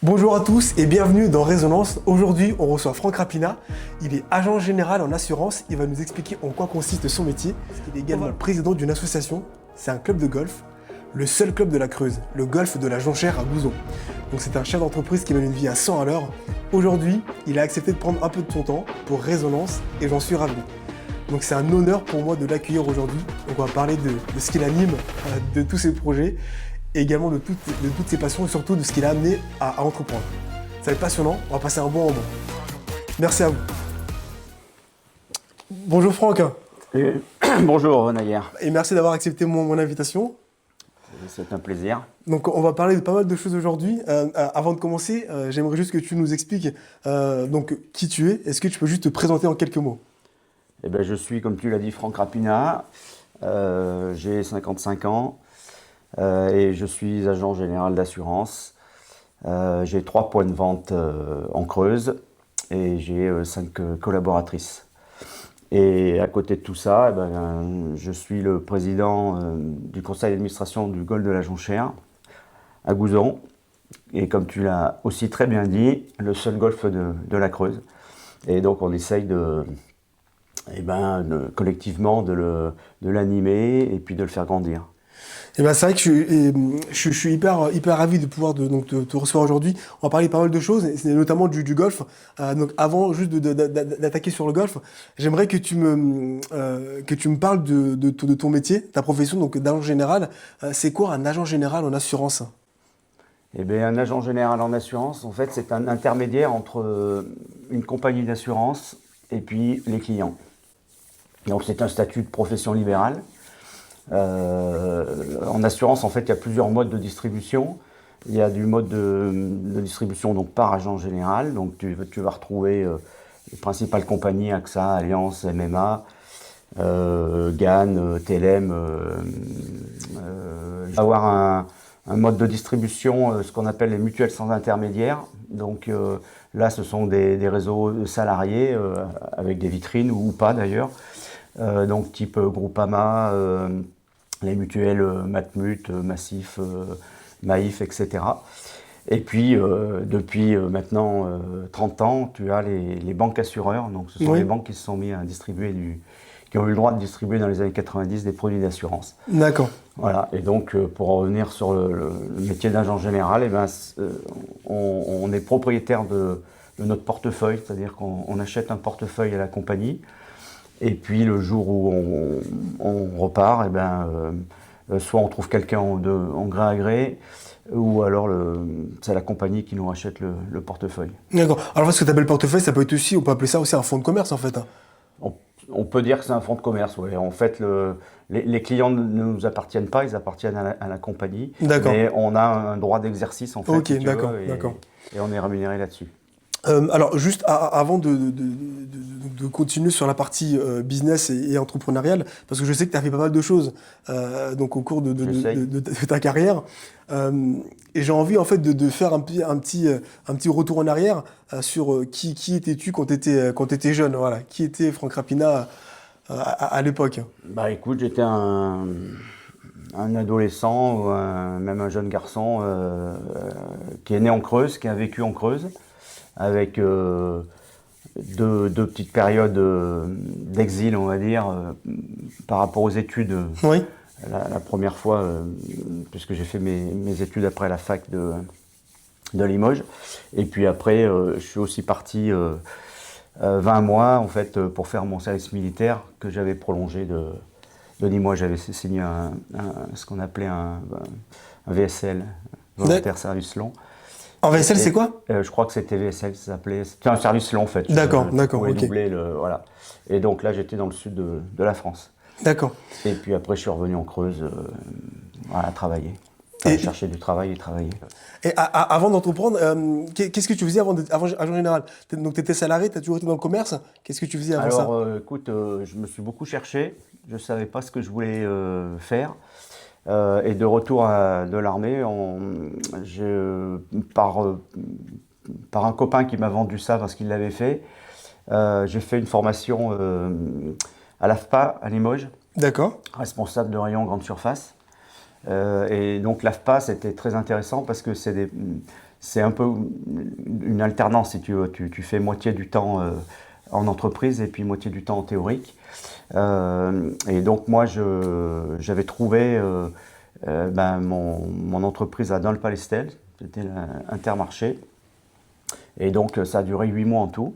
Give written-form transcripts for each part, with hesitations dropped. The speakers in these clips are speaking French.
Bonjour à tous et bienvenue dans Résonance. Aujourd'hui, on reçoit Franck Rapina. Il est agent général en assurance. Il va nous expliquer en quoi consiste son métier. Il est également président d'une association. C'est un club de golf, le seul club de la Creuse, le golf de la Jonchère à Gouzon. Donc c'est un chef d'entreprise qui mène une vie à 100 à l'heure. Aujourd'hui, il a accepté de prendre un peu de son temps pour Résonance et j'en suis ravi. Donc c'est un honneur pour moi de l'accueillir aujourd'hui. Donc on va parler de ce qu'il anime, de tous ses projets et également de toutes ses passions et surtout de ce qu'il a amené à entreprendre. Ça va être passionnant, on va passer un bon moment. Merci à vous. Bonjour Franck. Bonjour Nayer. Et merci d'avoir accepté mon invitation. C'est un plaisir. Donc on va parler de pas mal de choses aujourd'hui. Avant de commencer, j'aimerais juste que tu nous expliques donc qui tu es. Est-ce que tu peux juste te présenter en quelques mots? Eh ben, je suis, comme tu l'as dit, Franck Rapina. J'ai 55 ans et je suis agent général d'assurance. J'ai 3 points de vente en Creuse et j'ai 5 collaboratrices. Et à côté de tout ça, je suis le président du conseil d'administration du golf de la Jonchère à Gouzon. Et comme tu l'as aussi très bien dit, le seul golf de la Creuse. Et donc on essaye collectivement de l'animer et puis de le faire grandir. Et c'est vrai que je suis hyper ravi de pouvoir te recevoir aujourd'hui. On va parler pas mal de choses, et notamment du golf. Donc avant juste d'attaquer sur le golf, j'aimerais que tu me parles de ton métier, ta profession donc d'agent général. C'est quoi un agent général en assurance? Eh bien, un agent général en assurance, en fait, c'est un intermédiaire entre une compagnie d'assurance et puis les clients. Donc c'est un statut de profession libérale. En assurance, en fait, il y a plusieurs modes de distribution. Il y a du mode de distribution donc, par agent général. Donc tu vas retrouver les principales compagnies, AXA, Allianz, MMA, GAN, TLM. Il va y avoir un mode de distribution, ce qu'on appelle les mutuelles sans intermédiaire. Donc là, ce sont des réseaux salariés avec des vitrines ou pas d'ailleurs. Donc type Groupama, les mutuelles Matmut, Massif, Maïf, etc. Et puis depuis maintenant 30 ans, tu as les banques assureurs. Donc ce sont les banques qui se sont mis à distribuer qui ont eu le droit de distribuer dans les années 90 des produits d'assurance. D'accord. Voilà, et donc pour revenir sur le métier d'agent général, on est propriétaire de notre portefeuille, c'est-à-dire qu'on achète un portefeuille à la compagnie. Et puis le jour où on repart, soit on trouve quelqu'un en gré à gré, ou alors c'est la compagnie qui nous rachète le portefeuille. D'accord. Alors ce que tu appelles portefeuille, ça peut être aussi, on peut appeler ça aussi un fonds de commerce en fait. On peut dire que c'est un fonds de commerce, oui. En fait, les clients ne nous appartiennent pas, ils appartiennent à la compagnie. D'accord. Mais on a un droit d'exercice en fait. Ok, si tu d'accord, veux, d'accord. Et on est rémunéré là-dessus. Alors juste avant de continuer sur la partie business et entrepreneuriale, parce que je sais que tu as fait pas mal de choses donc au cours de ta carrière, et j'ai envie en fait de faire un petit retour en arrière sur qui étais-tu quand tu étais jeune, voilà, qui était Franck Rapina à l'époque? Bah écoute, j'étais un adolescent ou même un jeune garçon qui est né en Creuse, qui a vécu en Creuse, avec deux petites périodes d'exil, on va dire, par rapport aux études. Oui. La première fois, puisque j'ai fait mes études après la fac de Limoges. Et puis après, je suis aussi parti 20 mois en fait, pour faire mon service militaire que j'avais prolongé de Limoges. J'avais signé ce qu'on appelait un VSL, volontaire service long. En VSL, c'est quoi? Je crois que c'était VSL, ça s'appelait. C'était un service long en fait. D'accord, ok. Doubler voilà. Et donc là, j'étais dans le sud de la France. D'accord. Et puis après, je suis revenu en Creuse, travailler. Chercher du travail et travailler. Et avant d'entreprendre, qu'est-ce que tu faisais avant agent général? Donc tu étais salarié, tu as toujours été dans le commerce. Qu'est-ce que tu faisais avant ça? Alors écoute, je me suis beaucoup cherché. Je ne savais pas ce que je voulais faire. Et de retour de l'armée, par un copain qui m'a vendu ça parce qu'il l'avait fait, j'ai fait une formation à l'AFPA à Limoges. D'accord. Responsable de rayon grande surface. Et donc l'AFPA, c'était très intéressant parce que c'est c'est un peu une alternance, si tu veux. Tu fais moitié du temps en entreprise et puis moitié du temps en théorique. Et donc moi, j'avais trouvé mon entreprise à Dole-Palestel, c'était l'Intermarché. Et donc ça a duré 8 mois en tout.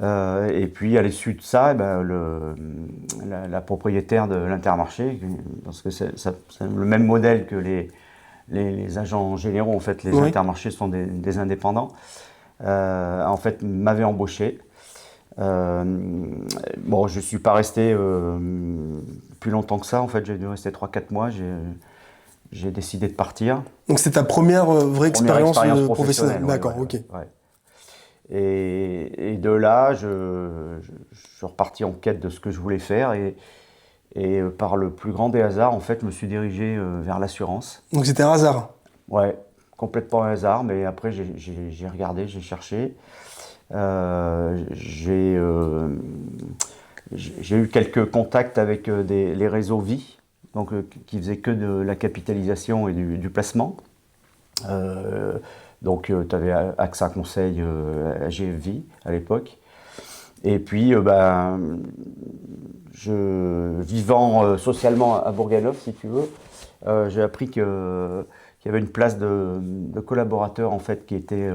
Et puis à l'issue de ça, la propriétaire de l'Intermarché, parce que c'est le même modèle que les agents généraux, en fait, les Oui. Intermarchés sont des indépendants, en fait m'avait embauché. Bon, je ne suis pas resté plus longtemps que ça, en fait, j'ai dû rester 3-4 mois, j'ai décidé de partir. Donc c'est ta première vraie Première expérience professionnelle, professionnelle. D'accord, ouais, ok. ouais. Et de là, je suis reparti en quête de ce que je voulais faire et par le plus grand des hasards, en fait, je me suis dirigé vers l'assurance. Donc c'était un hasard. Ouais, complètement un hasard, mais après j'ai regardé, j'ai cherché. J'ai eu quelques contacts avec les réseaux Vie, donc qui faisaient que de la capitalisation et du placement. Donc tu avais AXA Conseil, AGFV à l'époque. Et puis, vivant socialement à Bourganeuf, si tu veux, j'ai appris qu'il y avait une place de collaborateur en fait qui était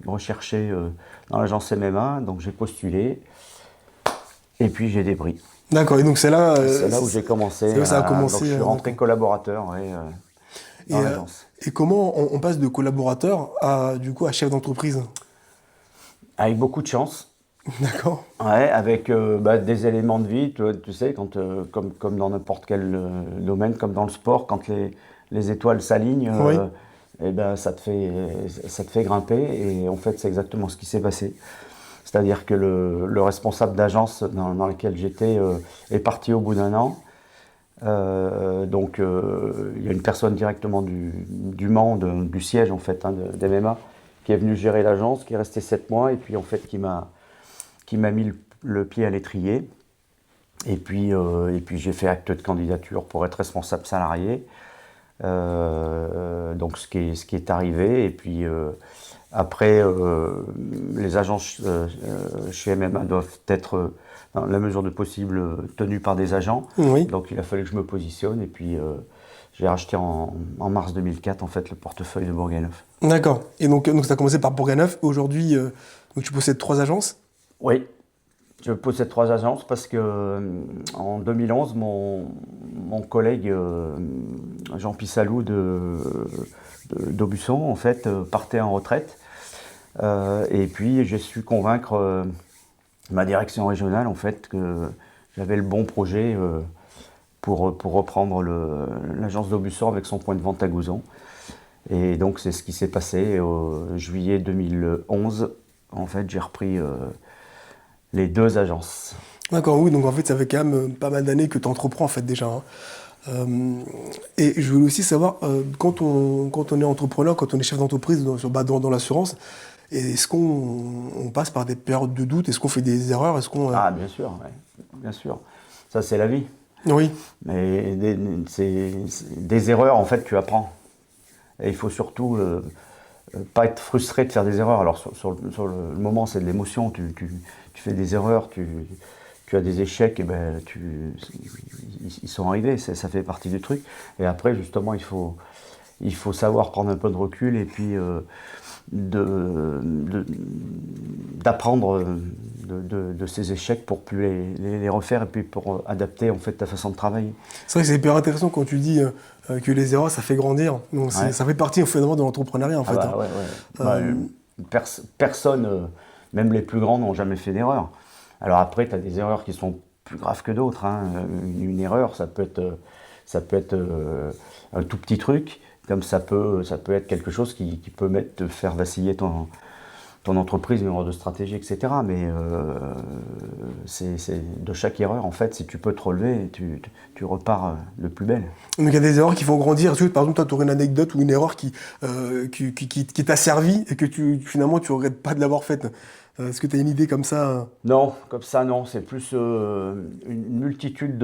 recherchée dans l'agence MMA, donc j'ai postulé et puis j'ai des prix. D'accord, et donc c'est là, C'est là où j'ai commencé. c'est là où ça a donc commencé. je suis rentré D'accord. collaborateur ouais, dans l'agence. Et comment on passe de collaborateur à, du coup, à chef d'entreprise? Avec beaucoup de chance. D'accord. Ouais, avec des éléments de vie, tu sais, comme dans n'importe quel domaine, comme dans le sport, quand les étoiles s'alignent, Oui. et ben, ça te fait grimper. Et en fait, c'est exactement ce qui s'est passé. C'est-à-dire que le responsable d'agence dans laquelle j'étais est parti au bout d'un an. Donc, il y a une personne directement du Mans, du siège en fait, d'MMA, qui est venue gérer l'agence, qui est resté 7 mois et puis en fait qui m'a mis le pied à l'étrier. Et puis j'ai fait acte de candidature pour être responsable salarié. Donc ce qui est arrivé. Et puis après, les agences chez MMA doivent être, dans la mesure du possible, tenues par des agents. Oui. Donc il a fallu que je me positionne. Et puis j'ai racheté en mars 2004 en fait, le portefeuille de Bourganeuf. D'accord. Et donc ça a commencé par Bourganeuf. Aujourd'hui, donc tu possèdes 3 agences. Oui, je possède 3 agences parce que en 2011, mon collègue Jean Pissalou d'Aubusson en fait partait en retraite. Et puis j'ai su convaincre ma direction régionale en fait que j'avais le bon projet pour reprendre l'agence d'Aubusson avec son point de vente à Gouzon. Et donc c'est ce qui s'est passé au juillet 2011. En fait, j'ai repris les 2 agences. D'accord, oui. Donc en fait, ça fait quand même pas mal d'années que tu entreprends en fait déjà, hein. Et je voulais aussi savoir, quand on est entrepreneur, quand on est chef d'entreprise dans l'assurance, est-ce qu'on passe par des périodes de doute? Est-ce qu'on fait des erreurs? Est-ce qu'on... Ah, bien sûr, ouais, bien sûr. Ça, c'est la vie. Oui. Mais c'est des erreurs, en fait, tu apprends. Et il faut surtout pas être frustré de faire des erreurs. Alors, sur le moment, c'est de l'émotion. Tu fais des erreurs, tu as des échecs, et ben, ils sont arrivés. Ça fait partie du truc. Et après, justement, il faut savoir prendre un peu de recul et puis d'apprendre de ces échecs pour plus les refaire et puis pour adapter en fait ta façon de travailler. C'est vrai que c'est hyper intéressant quand tu dis que les erreurs, ça fait grandir. Donc Ouais. ça fait partie au fondament de l'entrepreneuriat en fait, hein. Ouais, ouais. Personne, même les plus grands, n'ont jamais fait d'erreur. Alors après, tu as des erreurs qui sont plus graves que d'autres, hein. Une erreur, ça peut être un tout petit truc, comme ça peut être quelque chose qui peut te faire vaciller ton entreprise, une erreur de stratégie, etc. Mais c'est de chaque erreur, en fait, si tu peux te relever, tu repars de plus belle. Donc il y a des erreurs qui font grandir. Par exemple, toi, tu aurais une anecdote ou une erreur qui t'a servi et que finalement tu regrettes pas de l'avoir faite. Est-ce que tu as une idée comme ça? Non, comme ça, non. C'est plus une multitude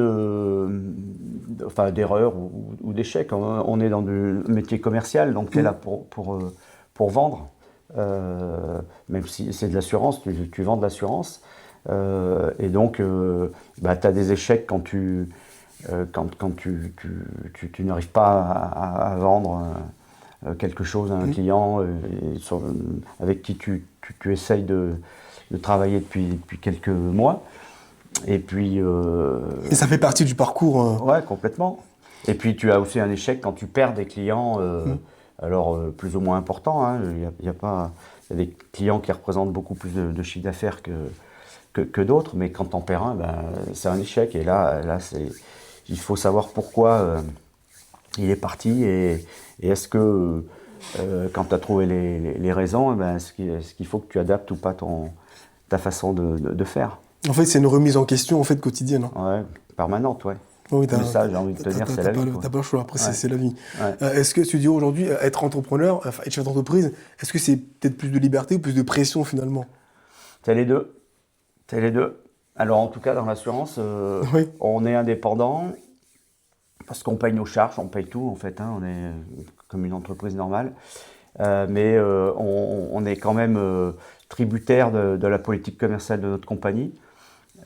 d'erreurs ou d'échecs. On est dans du métier commercial, donc tu es là pour vendre. même si c'est de l'assurance, tu vends de l'assurance. Et donc, tu as des échecs quand quand tu n'arrives pas à vendre quelque chose à un client avec qui tu essayes de travailler depuis quelques mois. Et puis. Et ça fait partie du parcours. Ouais, complètement. Et puis tu as aussi un échec quand tu perds des clients, alors plus ou moins importants. Hein. Il y a des clients qui représentent beaucoup plus de chiffre d'affaires que d'autres, mais quand t'en perds un, ben, c'est un échec. Et là il faut savoir pourquoi il est parti et est-ce que quand tu as trouvé les raisons, ben, est-ce qu'il faut que tu adaptes ou pas ta façon de faire. En fait, c'est une remise en question en fait, quotidienne. Ouais, permanente, ouais. Oui, Mais ça, j'ai envie de te dire, c'est la vie. T'as pas le choix, après Ouais. c'est la vie. Ouais. Est-ce que tu dis aujourd'hui, être entrepreneur, enfin, être chef d'entreprise, est-ce que c'est peut-être plus de liberté ou plus de pression finalement? C'est les deux. C'est les deux. Alors en tout cas, dans l'assurance, Oui. on est indépendant parce qu'on paye nos charges, on paye tout en fait. Hein, on est comme une entreprise normale. Mais on est quand même tributaire de la politique commerciale de notre compagnie.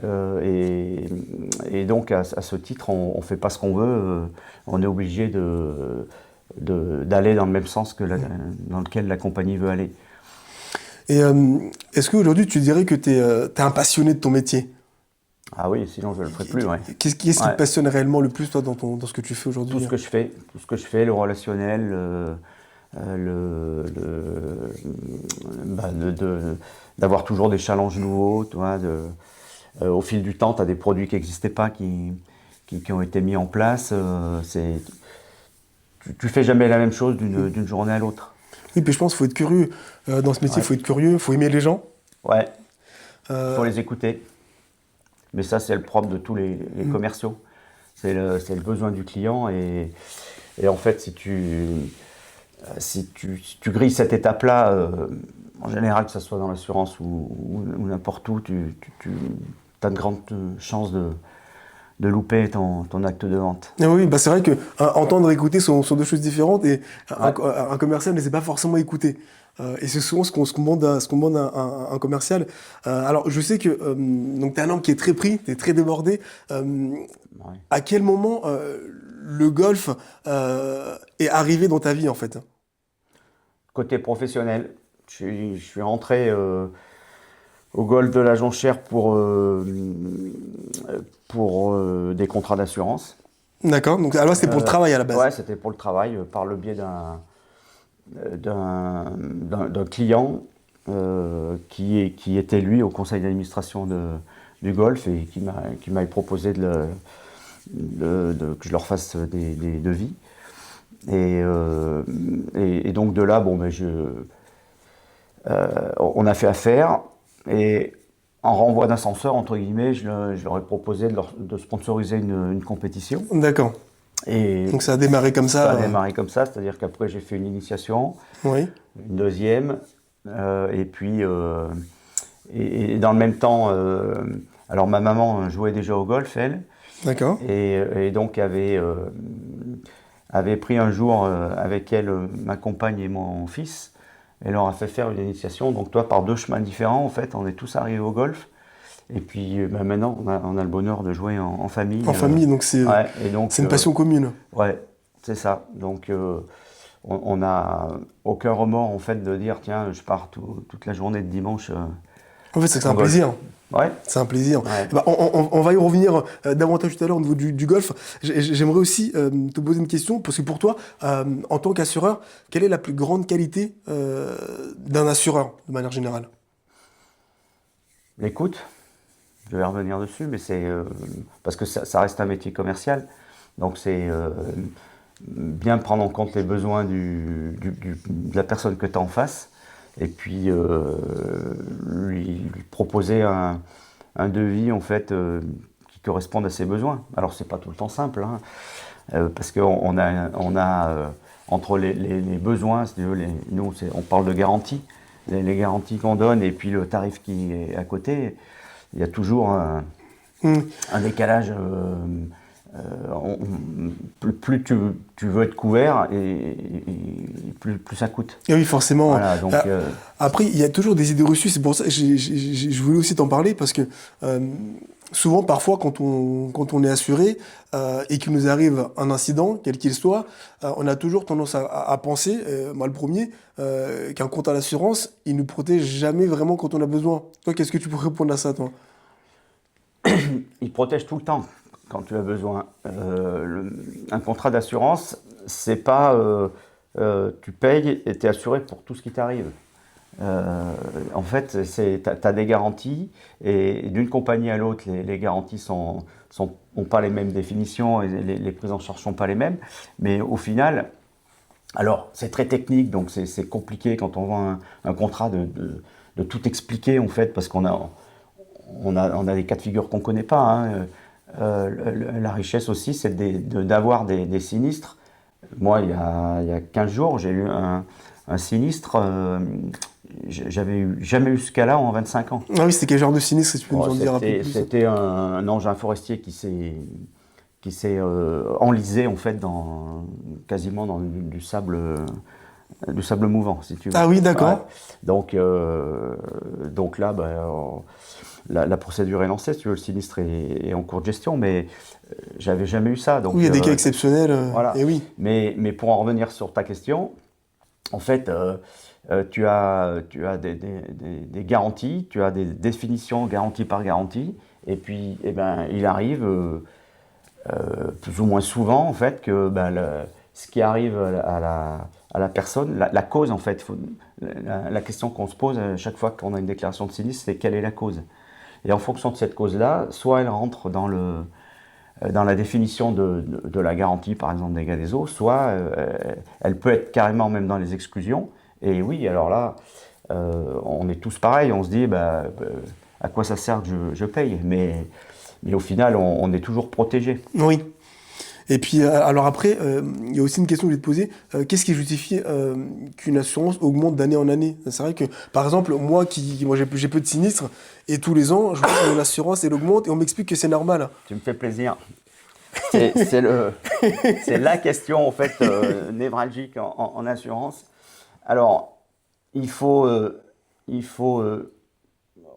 Et donc, à ce titre, on ne fait pas ce qu'on veut. On est obligé d'aller dans le même sens dans lequel la compagnie veut aller. Et est-ce qu'aujourd'hui, tu dirais que tu es un passionné de ton métier? Ah oui, sinon je ne le ferais plus, ouais. Qu'est-ce qui te passionne réellement le plus, toi, dans ce que tu fais aujourd'hui? Tout ce que je fais, le relationnel, d'avoir toujours des challenges nouveaux, tu vois, au fil du temps, tu as des produits qui n'existaient pas, qui ont été mis en place. Tu fais jamais la même chose d'une journée à l'autre. Oui, puis je pense qu'il faut être curieux. Dans ce métier, il faut être curieux, il faut aimer les gens. Ouais, il faut les écouter. Mais ça, c'est le propre de tous les commerciaux. C'est le besoin du client. Et en fait, si tu grilles cette étape-là, en général, que ce soit dans l'assurance ou n'importe où, tu as de grandes chances de louper ton acte de vente. Ah oui, bah c'est vrai que entendre et écouter sont deux choses différentes et un commercial ne sait pas forcément écouter. Et c'est souvent ce qu'on demande à un commercial. Alors, je sais que donc tu es un homme qui est très pris, tu es très débordé. À quel moment le golf est arrivé dans ta vie, en fait? Côté professionnel, je suis rentré au golf de la Jonchère pour des contrats d'assurance. D'accord, donc alors c'était pour le travail à la base. Ouais, c'était pour le travail, par le biais d'un client qui était lui au conseil d'administration du golf et qui m'a proposé que je leur fasse des devis. Et donc de là, bon, ben on a fait affaire et en renvoi d'ascenseur, entre guillemets, je leur ai proposé de sponsoriser une compétition. D'accord. Et donc ça a démarré comme ça. Ça a démarré comme ça, c'est-à-dire qu'après j'ai fait une initiation, oui. Une deuxième, et puis et dans le même temps, alors ma maman jouait déjà au golf, elle. D'accord. Et donc avait pris un jour avec elle ma compagne et mon fils. Elle leur a fait faire une initiation. Donc toi, par deux chemins différents, en fait, on est tous arrivés au golf. Et puis maintenant, on a le bonheur de jouer en famille. En famille, donc c'est une passion commune. Ouais, c'est ça. Donc on n'a aucun remords en fait de dire tiens, je pars toute la journée de dimanche. En fait, c'est un plaisir. Ouais. C'est un plaisir. Ouais. Bah, on va y revenir davantage tout à l'heure au niveau du golf. J'aimerais aussi te poser une question, parce que pour toi, en tant qu'assureur, quelle est la plus grande qualité d'un assureur, de manière générale? L'écoute. Je vais revenir dessus, mais c'est parce que ça reste un métier commercial. Donc c'est bien prendre en compte les besoins de la personne que tu as en face et puis lui proposer un devis en fait qui corresponde à ses besoins. Alors c'est pas tout le temps simple, hein, parce qu'on a entre les besoins, nous on parle de garantie, les garanties qu'on donne et puis le tarif qui est à côté. Il y a toujours un décalage plus tu veux être couvert et plus ça coûte. Et oui, forcément. Voilà, donc, Après, il y a toujours des idées reçues. C'est pour ça que je voulais aussi t'en parler parce que souvent, parfois, quand on est assuré et qu'il nous arrive un incident, quel qu'il soit, on a toujours tendance à penser, moi le premier, qu'un compte à l'assurance, il nous protège jamais vraiment quand on a besoin. Toi, qu'est-ce que tu pourrais répondre à ça, toi? il protège tout le temps quand tu as besoin. Un contrat d'assurance, c'est pas tu payes et tu es assuré pour tout ce qui t'arrive. En fait, tu as des garanties et d'une compagnie à l'autre, les garanties n'ont pas les mêmes définitions et les prises en charge ne sont pas les mêmes. Mais au final, alors c'est très technique, donc c'est compliqué quand on voit un contrat de tout expliquer en fait, parce on a des cas de figure qu'on ne connaît pas. Hein. La richesse aussi, c'est d'avoir des sinistres. Moi, il y a 15 jours, j'ai eu un sinistre. J'avais jamais eu ce cas-là en 25 ans. Ah oui, c'était quel genre de sinistre, si tu peux nous en dire un peu plus? C'était un engin forestier qui s'est enlisé en fait quasiment dans du sable mouvant, si tu veux. Ah oui, d'accord. Ouais. Donc là, la procédure est lancée, si tu veux, le sinistre est en cours de gestion, mais j'avais jamais eu ça. Donc, oui, il y a des cas exceptionnels. Voilà. Et oui. Mais pour en revenir sur ta question, en fait, tu as des garanties, tu as des définitions garantie par garantie, et puis il arrive plus ou moins souvent en fait que ce qui arrive à la personne, la cause en fait, la question qu'on se pose à chaque fois qu'on a une déclaration de sinistre, c'est quelle est la cause? Et en fonction de cette cause-là, soit elle rentre dans la définition de la garantie, par exemple, des dégâts des eaux, soit elle peut être carrément même dans les exclusions. Et oui, alors là, on est tous pareils, on se dit, à quoi ça sert que je paye? Mais au final, on est toujours protégé. Oui. Et puis, alors après, il y a aussi une question que je vais te poser. Qu'est-ce qui justifie qu'une assurance augmente d'année en année? C'est vrai que, par exemple, moi j'ai peu de sinistres, et tous les ans, je vois que mon assurance, elle augmente, et on m'explique que c'est normal. Tu me fais plaisir. C'est la question, en fait, névralgique en assurance. Alors, il faut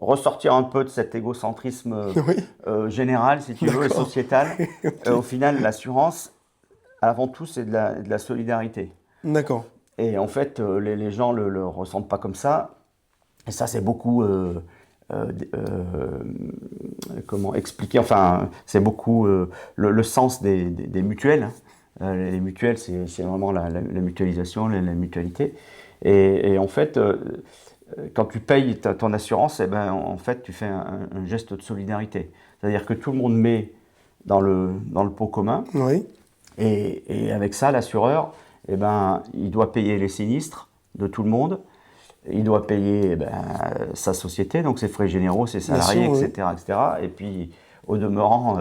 ressortir un peu de cet égocentrisme général, si tu veux, et sociétal. Okay. Au final, l'assurance, avant tout, c'est de la solidarité. D'accord. Et en fait, les gens ne le ressentent pas comme ça. Et ça, c'est beaucoup... comment expliquer? Enfin, c'est beaucoup le sens des mutuelles. Les mutuelles, c'est vraiment la mutualisation, la mutualité. Et en fait... quand tu payes ton assurance, en fait, tu fais un geste de solidarité. C'est-à-dire que tout le monde met dans le pot commun. Oui. Et avec ça, l'assureur, il doit payer les sinistres de tout le monde. Il doit payer sa société, donc ses frais généraux, ses salariés, etc., oui. etc. Et puis, au demeurant,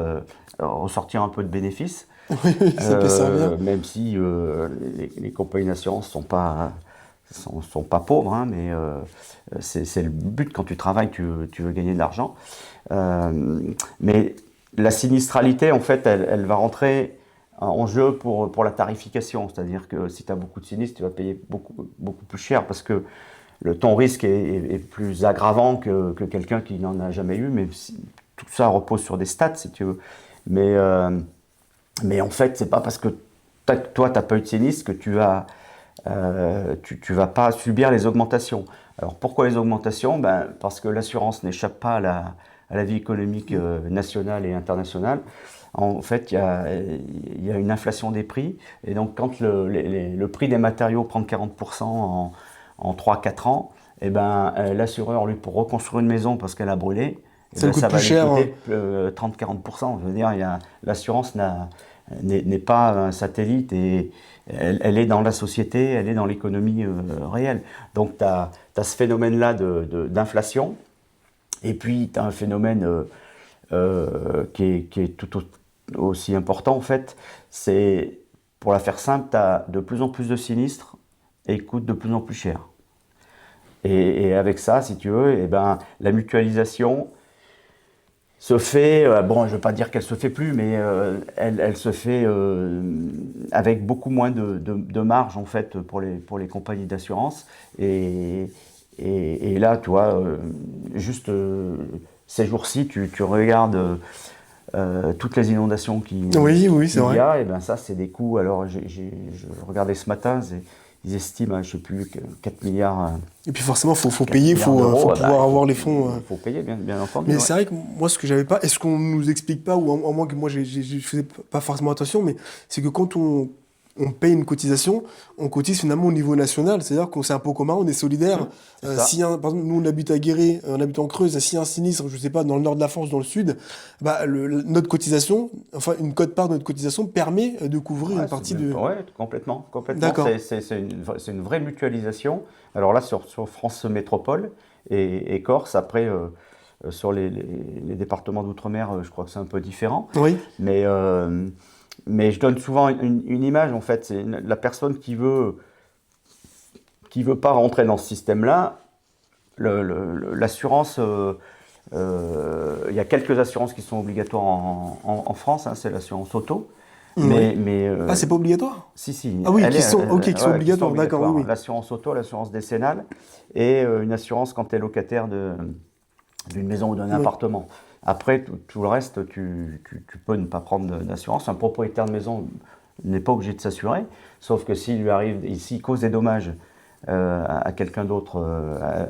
ressortir un peu de bénéfices. Oui, ça peut servir. Même si les compagnies d'assurance ne sont pas pauvres, hein, mais c'est le but quand tu travailles, tu veux gagner de l'argent. Mais la sinistralité, en fait, elle va rentrer en jeu pour la tarification. C'est-à-dire que si tu as beaucoup de sinistres, tu vas payer beaucoup, beaucoup plus cher parce que ton risque est plus aggravant que quelqu'un qui n'en a jamais eu. Mais tout ça repose sur des stats, si tu veux. Mais en fait, c'est pas parce que toi, tu n'as pas eu de sinistre que tu vas pas subir les augmentations. Alors pourquoi les augmentations? Parce que l'assurance n'échappe pas à la vie économique nationale et internationale. En fait, il y a une inflation des prix. Et donc quand le prix des matériaux prend 40% en 3-4 ans, l'assureur, lui, pour reconstruire une maison parce qu'elle a brûlé, ça va lui coûter 30-40%. Je veux dire, l'assurance n'est pas un satellite et elle est dans la société, elle est dans l'économie réelle. Donc tu as ce phénomène-là d'inflation, et puis tu as un phénomène qui est tout aussi important en fait, c'est, pour la faire simple, tu as de plus en plus de sinistres et ils coûtent de plus en plus cher. Et avec ça, si tu veux, la mutualisation, se fait, bon, je ne veux pas dire qu'elle se fait plus, mais elle se fait avec beaucoup moins de marge en fait pour les compagnies d'assurance. Et là, tu vois, juste ces jours-ci, tu regardes toutes les inondations Oui, c'est qu'il y vrai. a, et ben ça, c'est des coûts. Alors, je regardais ce matin, ils estiment, je ne sais plus, 4 milliards, Et puis forcément, faut 4 payer, milliards faut d'euros. pouvoir avoir les fonds. Il faut payer, bien entendu. Mais Ouais. c'est vrai que moi, ce que j'avais pas, est-ce qu'on nous explique pas, ou à moins que moi, je faisais pas forcément attention, mais c'est que quand on paye une cotisation, on cotise finalement au niveau national. C'est-à-dire qu'on c'est un pot commun, on est solidaire. C'est ça. Par exemple, nous, on habite à Guéret, on habite en Creuse, s'il y a un sinistre, je sais pas, dans le nord de la France, dans le sud, bah, notre cotisation, enfin, une quote-part de notre cotisation permet de couvrir Ouais, une partie de. ouais, complètement. D'accord. C'est une vraie mutualisation. Alors là, sur France Métropole et Corse, après, sur les départements d'outre-mer, je crois que c'est un peu différent. Oui. Mais, mais je donne souvent une image, en fait. C'est la personne qui veut pas rentrer dans ce système-là. L'assurance, il y a quelques assurances qui sont obligatoires en France, hein, c'est l'assurance auto. Oui. Mais Ah, c'est pas obligatoire? si, Ah oui, elle qui est, sont, ok, qui sont ouais, qui sont obligatoires, d'accord, oui, obligatoires. oui. L'assurance auto, l'assurance décennale et une assurance quand tu es locataire d'une maison ou d'un Oui. appartement. Après, tout le reste, tu peux ne pas prendre d'assurance. Un propriétaire de maison n'est pas obligé de s'assurer, sauf que s'il cause des dommages à quelqu'un d'autre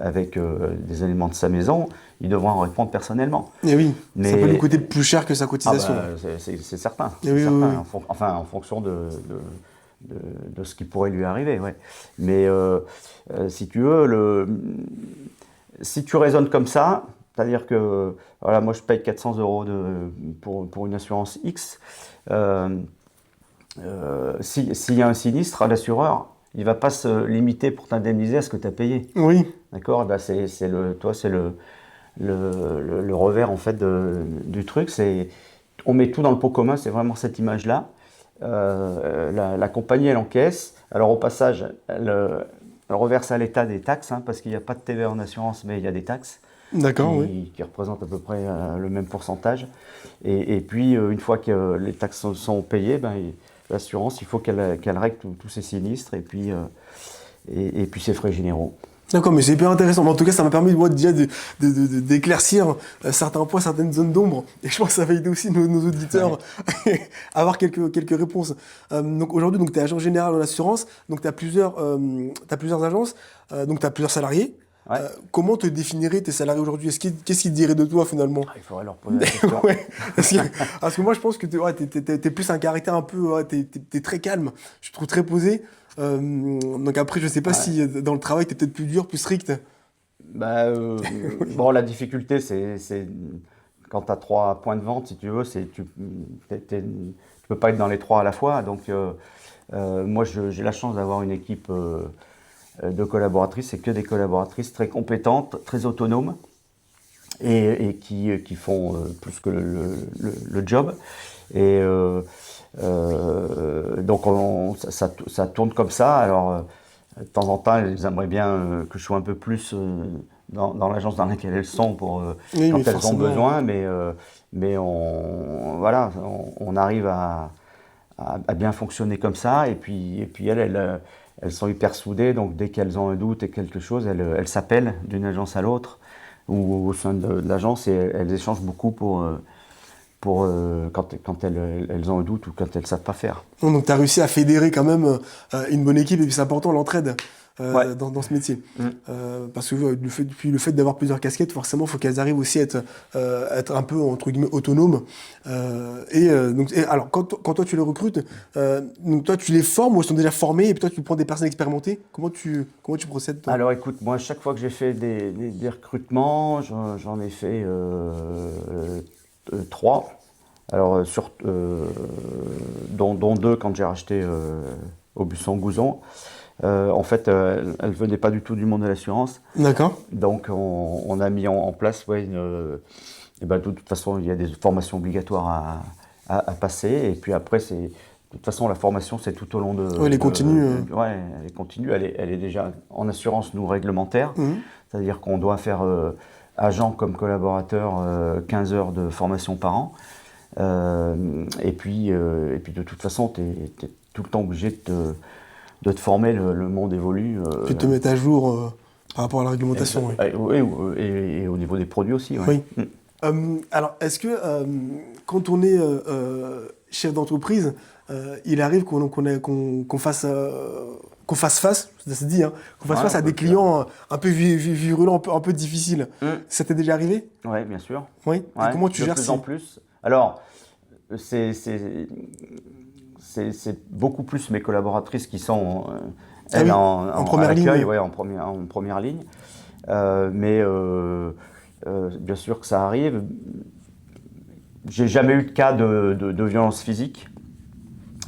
avec des éléments de sa maison, il devra en répondre personnellement. Et oui, ça peut lui Mais coûter plus cher que sa cotisation. c'est certain, Et oui, oui, oui. enfin en fonction de ce qui pourrait lui arriver. Ouais. Mais si tu veux, si tu raisonnes comme ça, c'est-à-dire que voilà, moi je paye 400 euros pour une assurance X, s'il y a un sinistre, l'assureur, il ne va pas se limiter pour t'indemniser à ce que tu as payé. Oui, D'accord? Ben c'est le revers en fait du truc. On met tout dans le pot commun, c'est vraiment cette image-là. La compagnie, elle encaisse. Alors au passage, elle reverse à l'État des taxes, hein, parce qu'il n'y a pas de TVA en assurance, mais il y a des taxes d'accord, oui. qui représentent à peu près le même pourcentage. Et puis, une fois que les taxes sont payées, ben, l'assurance, il faut qu'elle règle tous ses sinistres et puis ses frais généraux. D'accord, mais c'est hyper intéressant. Mais en tout cas, ça m'a permis moi, déjà d'éclaircir certains points, certaines zones d'ombre. Et je pense que ça va aider aussi nos auditeurs à avoir quelques réponses. Donc aujourd'hui, tu es agent général en assurance. Donc tu as t'as plusieurs agences. Donc tu as plusieurs salariés. Ouais. Comment te définirais tes salariés aujourd'hui? Qu'est-ce qu'ils te diraient de toi finalement? Il faudrait leur poser la question. Ouais, parce que moi je pense que t'es plus un caractère un peu, ouais, t'es très calme, je te trouve très posé. Donc après je sais pas Ouais. si dans le travail t'es peut-être plus dur, plus strict. Bah, bon, la difficulté, c'est quand tu as 3 points de vente, si tu veux, tu peux pas être dans les 3 à la fois. Donc, moi, j'ai la chance d'avoir une équipe de collaboratrices, c'est que des collaboratrices très compétentes, très autonomes et qui font plus que le job. Et donc, ça tourne comme ça. Alors, de temps en temps, elles aimeraient bien que je sois un peu plus dans l'agence dans laquelle elles sont Oui, quand mais elles ont forcément. besoin, mais voilà, on arrive à bien fonctionner comme ça. Et puis elles sont hyper soudées, donc dès qu'elles ont un doute et quelque chose, elles s'appellent d'une agence à l'autre ou au sein de l'agence et elles échangent beaucoup quand elles ont un doute ou quand elles ne savent pas faire. Donc tu as réussi à fédérer quand même une bonne équipe et puis c'est important l'entraide Ouais. dans ce métier. Mm. Parce que puis le fait d'avoir plusieurs casquettes, forcément, il faut qu'elles arrivent aussi à être un peu, entre guillemets, autonomes. Alors, quand toi tu les recrutes, donc toi tu les formes ou ils sont déjà formés et puis toi tu prends des personnes expérimentées? Comment tu procèdes toi? Alors écoute, moi chaque fois que j'ai fait des recrutements, j'en ai fait 3. Alors dont 2 quand j'ai racheté Aubusson-Gouzon. En fait, elle ne venait pas du tout du monde de l'assurance. D'accord. Donc, on a mis en place, ouais, et ben, de toute façon, il y a des formations obligatoires à passer. Et puis après, de toute façon, la formation, c'est tout au long de. Ouais, elle est continue. Ouais, elle est continue. Elle est déjà en assurance, nous, réglementaire. Mhm. C'est-à-dire qu'on doit faire agent comme collaborateur, 15 heures de formation par an. Et puis de toute façon, tu es tout le temps obligé de te former, le monde évolue. Tu te mets à jour par rapport à la réglementation. Oui. Et au niveau des produits aussi. Oui. Alors, est-ce que quand on est chef d'entreprise, il arrive qu'on fasse face, ça se dit, hein, qu'on fasse face à des clients un peu virulents, un peu difficiles. Ça t'est déjà arrivé? Oui, bien sûr. Oui. Et comment tu gères ça? De plus en plus. Alors, c'est beaucoup plus mes collaboratrices qui sont elles, en première ligne. Ouais, en première ligne. Mais bien sûr que ça arrive. J'ai jamais eu de cas de violence physique,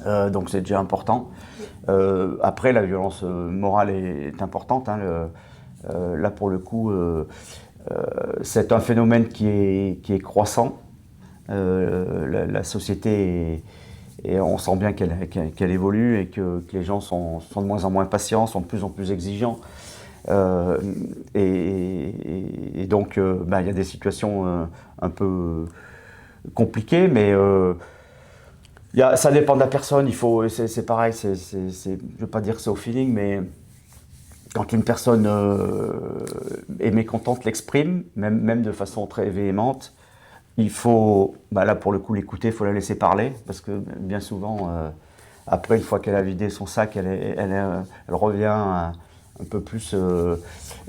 donc c'est déjà important. Après, la violence morale est importante. Hein, là, pour le coup, c'est un phénomène qui est croissant. La société et on sent bien qu'elle évolue et que les gens sont de moins en moins patients, sont de plus en plus exigeants. Et donc, il y a des situations un peu compliquées, mais ça dépend de la personne. C'est pareil, je ne veux pas dire que c'est au feeling, mais quand une personne est mécontente, l'exprime, même de façon très véhémente, il faut, là pour le coup, l'écouter, il faut la laisser parler, parce que bien souvent, après, une fois qu'elle a vidé son sac, elle revient à un peu plus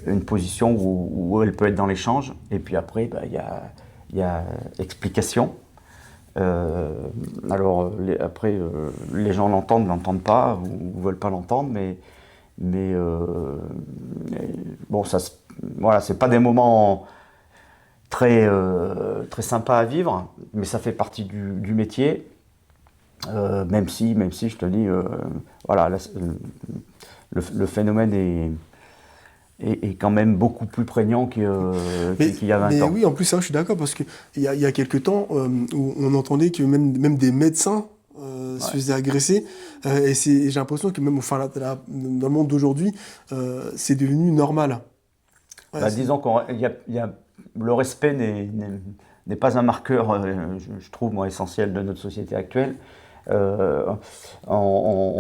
une position où elle peut être dans l'échange. Et puis après, il y a explication. Alors, après, les gens l'entendent, ne l'entendent pas, ou ne veulent pas l'entendre, mais bon, voilà, c'est pas des moments très sympa à vivre, mais ça fait partie du métier, même si je te dis, voilà, le phénomène est quand même beaucoup plus prégnant qu'il y a 20 ans. Oui, en plus, ça, je suis d'accord, parce qu'il y a quelques temps où on entendait que même des médecins se faisaient agresser, et j'ai l'impression que même dans le monde d'aujourd'hui, c'est devenu normal. Disons qu'il y a le respect n'est pas un marqueur, je trouve, moi, essentiel de notre société actuelle. On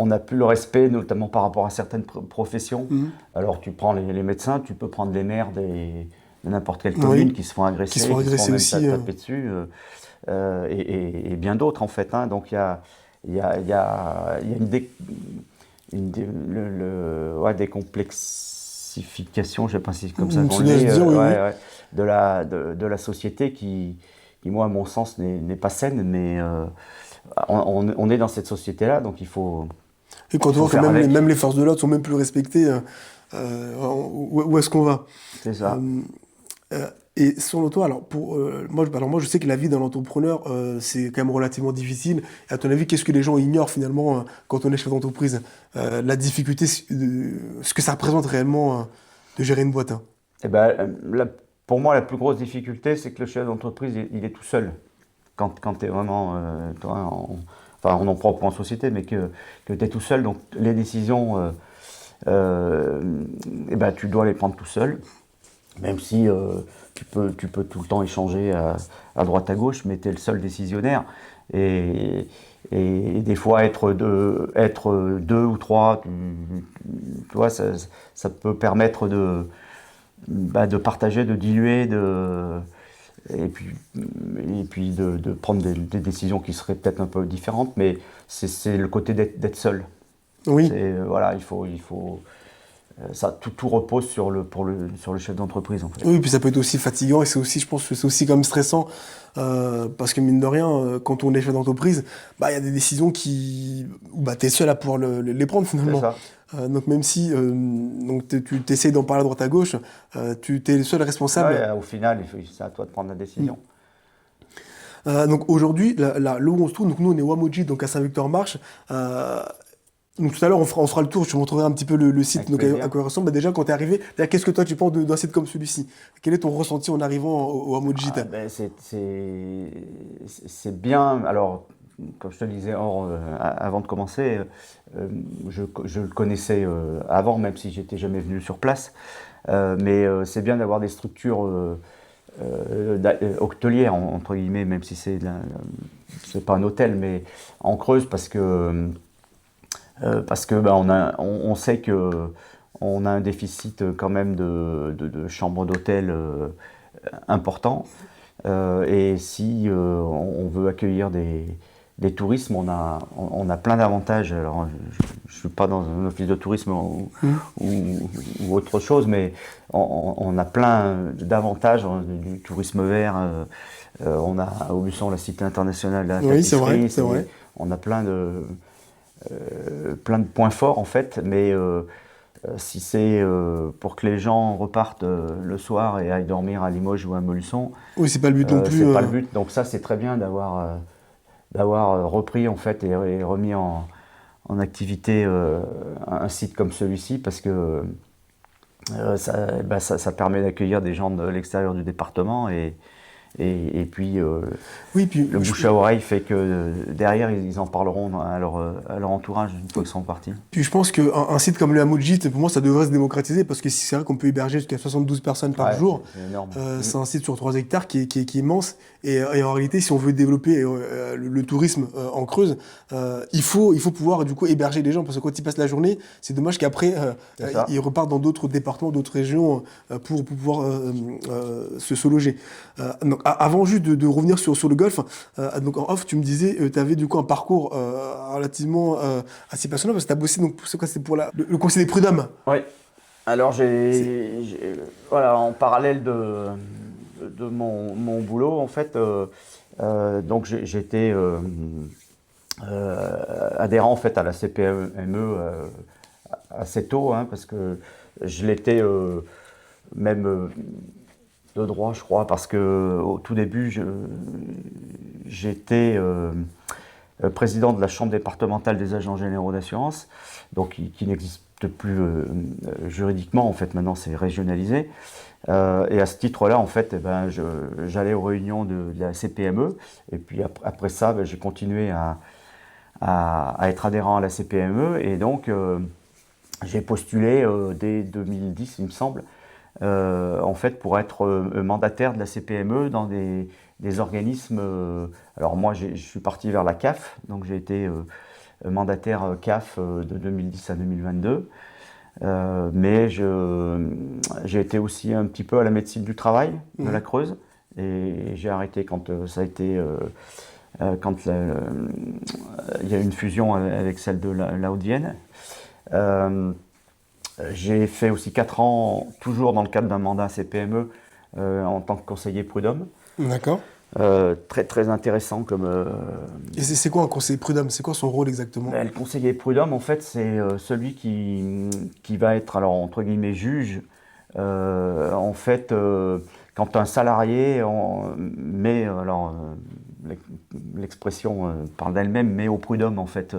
n'a plus le respect, notamment par rapport à certaines professions. Alors, tu prends les médecins, tu peux prendre les maires de n'importe quelle commune qui se font agresser, qui se font même aussi, taper dessus, et bien d'autres, en fait. Hein. Donc, il y a une décomplexification, je ne sais pas si c'est comme ça qu'on le dit, de la société qui, moi, à mon sens, n'est pas saine, mais on est dans cette société-là, donc il faut. Et quand on voit que même les forces de l'ordre sont même plus respectées, où est-ce qu'on va? C'est ça. Et selon toi, alors moi je sais que la vie d'un entrepreneur c'est quand même relativement difficile. Et à ton avis, qu'est-ce que les gens ignorent finalement quand on est chef d'entreprise? La difficulté, ce que ça représente réellement de gérer une boîte. Pour moi, la plus grosse difficulté, c'est que le chef d'entreprise, il est tout seul. Quand tu es vraiment, on en prend en société, mais que tu es tout seul, donc les décisions, tu dois les prendre tout seul, même si tu peux tout le temps échanger à droite à gauche, mais tu es le seul décisionnaire. Et des fois, être deux ou trois, tu vois, ça peut permettre de partager, de diluer, et puis de prendre des décisions qui seraient peut-être un peu différentes, mais c'est le côté d'être seul. Oui. Voilà, il faut ça, tout repose sur le chef d'entreprise, en fait. Oui, puis ça peut être aussi fatigant, et je pense que c'est aussi quand même stressant, parce que mine de rien, quand on est chef d'entreprise, il y a des décisions où tu es seul à pouvoir les prendre finalement. C'est ça. Donc même si tu essaies d'en parler à droite à gauche, tu es le seul responsable. Ouais, au final, c'est à toi de prendre la décision. Donc aujourd'hui, là où on se trouve, donc nous on est Wamoji, donc à Saint-Victor-Marche. Donc tout à l'heure, on fera le tour, je te montrerai un petit peu le site, donc à quoi il ressemble. Déjà, quand tu es arrivé, qu'est-ce que toi tu penses d'un site comme celui-ci? Quel est ton ressenti en arrivant au Hameau Digital? C'est bien. Alors, comme je te le disais avant de commencer, je le connaissais avant, même si j'étais jamais venu sur place. Mais c'est bien d'avoir des structures hôtelière, entre guillemets, même si c'est pas un hôtel, mais en Creuse, parce que on sait que on a un déficit quand même de chambres d'hôtel important. Et si on veut accueillir des tourismes, on a plein d'avantages. Alors, je ne suis pas dans un office de tourisme ou autre chose, mais on a plein d'avantages du tourisme vert. On a à Aubusson la Cité internationale de la Oui, c'est tapisserie. vrai, c'est vrai. On a plein de points forts en fait, mais si c'est pour que les gens repartent le soir et aillent dormir à Limoges ou à Montluçon, Oui, c'est pas le but non plus. c'est pas le but. Donc ça, c'est très bien d'avoir repris en fait et remis en activité un site comme celui-ci, parce que ça permet d'accueillir des gens de l'extérieur du département, et puis Oui, puis le bouche à oreille fait que derrière ils en parleront à leur entourage une fois qu'ils sont partis. Puis je pense qu'un site comme le Hamoujit, pour moi, ça devrait se démocratiser parce que c'est vrai qu'on peut héberger jusqu'à 72 personnes par Ouais, jour. c'est énorme. C'est un site sur 3 hectares qui est immense. Et en réalité, si on veut développer le tourisme en Creuse, il faut pouvoir du coup héberger les gens parce que quand ils passent la journée, c'est dommage qu'après, C'est ça. ils repartent dans d'autres départements, d'autres régions pour pouvoir se loger. Donc, avant juste de revenir sur le golf, donc en off, tu me disais, tu avais du coup un parcours relativement assez passionnant parce que tu as bossé donc, c'est quoi, c'est pour le conseil des prud'hommes. Oui. Alors voilà, en parallèle de mon boulot, en fait, donc j'étais adhérent en fait à la CPME assez tôt, hein, parce que je l'étais même de droit, je crois, parce que au tout début, j'étais président de la Chambre départementale des agents généraux d'assurance, donc qui n'existe plus juridiquement, en fait, maintenant c'est régionalisé. Et à ce titre-là, en fait, j'allais aux réunions de la CPME, et puis après ça, j'ai continué à être adhérent à la CPME, et donc j'ai postulé dès 2010, il me semble, en fait, pour être mandataire de la CPME dans des organismes. Alors moi, je suis parti vers la CAF, donc j'ai été mandataire CAF de 2010 à 2022. Mais j'ai été aussi un petit peu à la médecine du travail de la Creuse, et j'ai arrêté quand ça a été quand il y a eu une fusion avec celle de la Haute-Vienne. J'ai fait aussi 4 ans, toujours dans le cadre d'un mandat CPME, en tant que conseiller prud'homme. D'accord. Très très intéressant comme. Et c'est quoi un conseiller prud'homme? C'est quoi son rôle exactement? Le conseiller prud'homme, en fait, c'est celui qui va être, alors entre guillemets, juge. En fait, quand un salarié met, alors l'expression parle d'elle-même, met au prud'homme en fait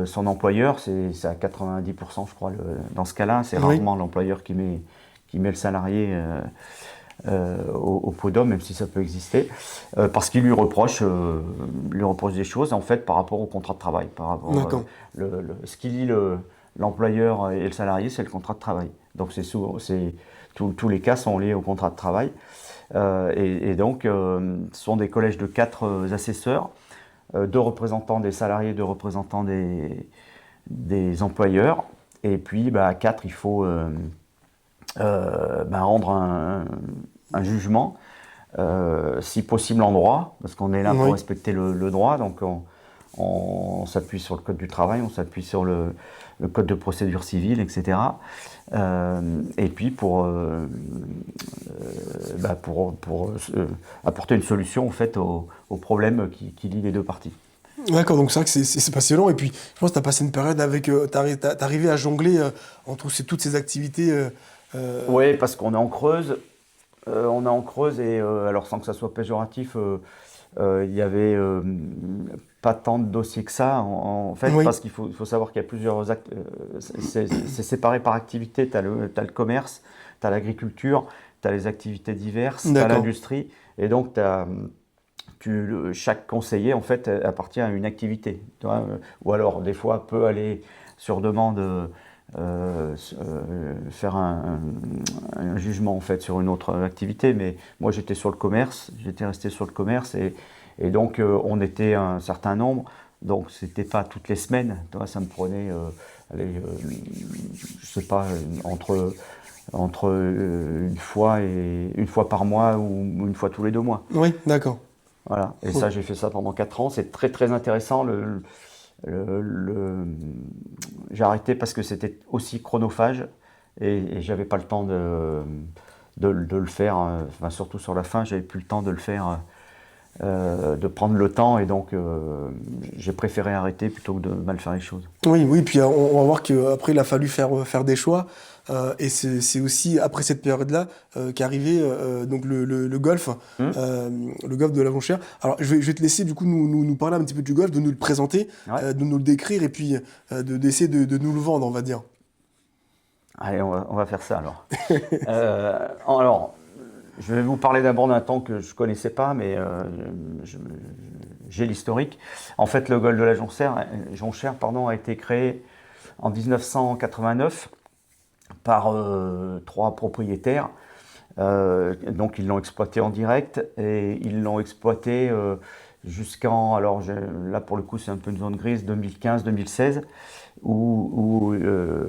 son employeur, c'est à 90%, je crois. Dans ce cas-là, c'est rarement l'employeur qui met le salarié au prud'homme, même si ça peut exister, parce qu'il lui reproche des choses en fait par rapport au contrat de travail, par rapport ce qui lie l'employeur et le salarié, c'est le contrat de travail. Donc tous les cas sont liés au contrat de travail, et donc ce sont des collèges de 4 assesseurs, 2 représentants des salariés, 2 représentants des employeurs, et puis à 4 il faut rendre un jugement, si possible en droit, parce qu'on est là pour respecter le droit, donc on s'appuie sur le code du travail, on s'appuie sur le code de procédure civile, etc. Et puis pour apporter une solution en fait aux problèmes qui lient les 2 parties. D'accord, donc c'est vrai que c'est passionnant. Et puis, je pense que tu as passé une période avec. T'es arrivé à jongler entre toutes ces activités. Oui, parce qu'on est en Creuse. Et alors sans que ça soit péjoratif, il y avait pas tant de dossiers que ça en fait, parce qu'il faut savoir qu'il y a plusieurs actes. C'est séparé par activité. Tu as le commerce, tu as l'agriculture, tu as les activités diverses, tu as l'industrie, et donc chaque conseiller en fait, appartient à une activité. Tu vois, ou alors des fois peut aller sur demande faire un jugement en fait sur une autre activité, mais moi j'étais sur le commerce, j'étais resté sur le commerce et donc on était un certain nombre, donc c'était pas toutes les semaines, toi, ça me prenait allez, je sais pas entre une fois par mois ou une fois tous les 2 mois. Oui, d'accord. Voilà. Et ça, j'ai fait ça pendant 4 ans. C'est très très intéressant. J'ai arrêté parce que c'était aussi chronophage et j'avais pas le temps de le faire. Enfin, surtout sur la fin, j'avais plus le temps de le faire, de prendre le temps et donc j'ai préféré arrêter plutôt que de mal faire les choses. Oui, oui, puis on va voir qu'après, il a fallu faire des choix. Et c'est aussi après cette période-là qu'est arrivé donc le golf, le golf de la Jonchère. Alors, je vais te laisser du coup nous parler un petit peu du golf, de nous le présenter, Ouais. de nous le décrire et puis d'essayer de nous le vendre, on va dire. Allez, on va faire ça alors. Alors, je vais vous parler d'abord d'un temps que je ne connaissais pas, mais j'ai l'historique. En fait, le golf de la Jonchère, a été créé en 1989 par 3 propriétaires. Donc, ils l'ont exploité en direct et ils l'ont exploité jusqu'en, alors là pour le coup c'est un peu une zone grise, 2015-2016, où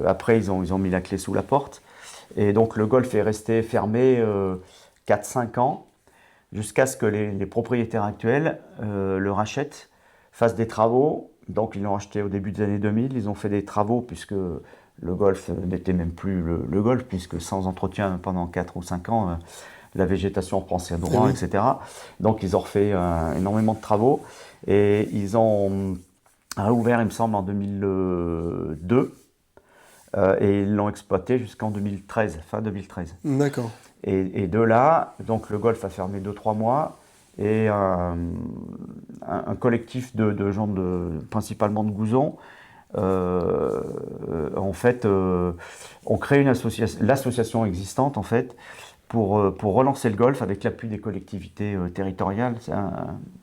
après ils ont mis la clé sous la porte. Et donc le golf est resté fermé 4-5 ans, jusqu'à ce que les propriétaires actuels le rachètent, fassent des travaux. Donc ils l'ont acheté au début des années 2000, ils ont fait des travaux puisque le golf n'était même plus le golf, puisque sans entretien pendant 4 ou 5 ans, la végétation reprend ses droits, Oui. etc. Donc ils ont refait énormément de travaux et ils ont ouvert, il me semble, en 2002 et ils l'ont exploité jusqu'en 2013, fin 2013. D'accord. Et de là, donc le golf a fermé 2-3 mois et un collectif de gens, principalement de Gouzon, en fait, on crée l'association existante en fait pour relancer le golf avec l'appui des collectivités territoriales, c'est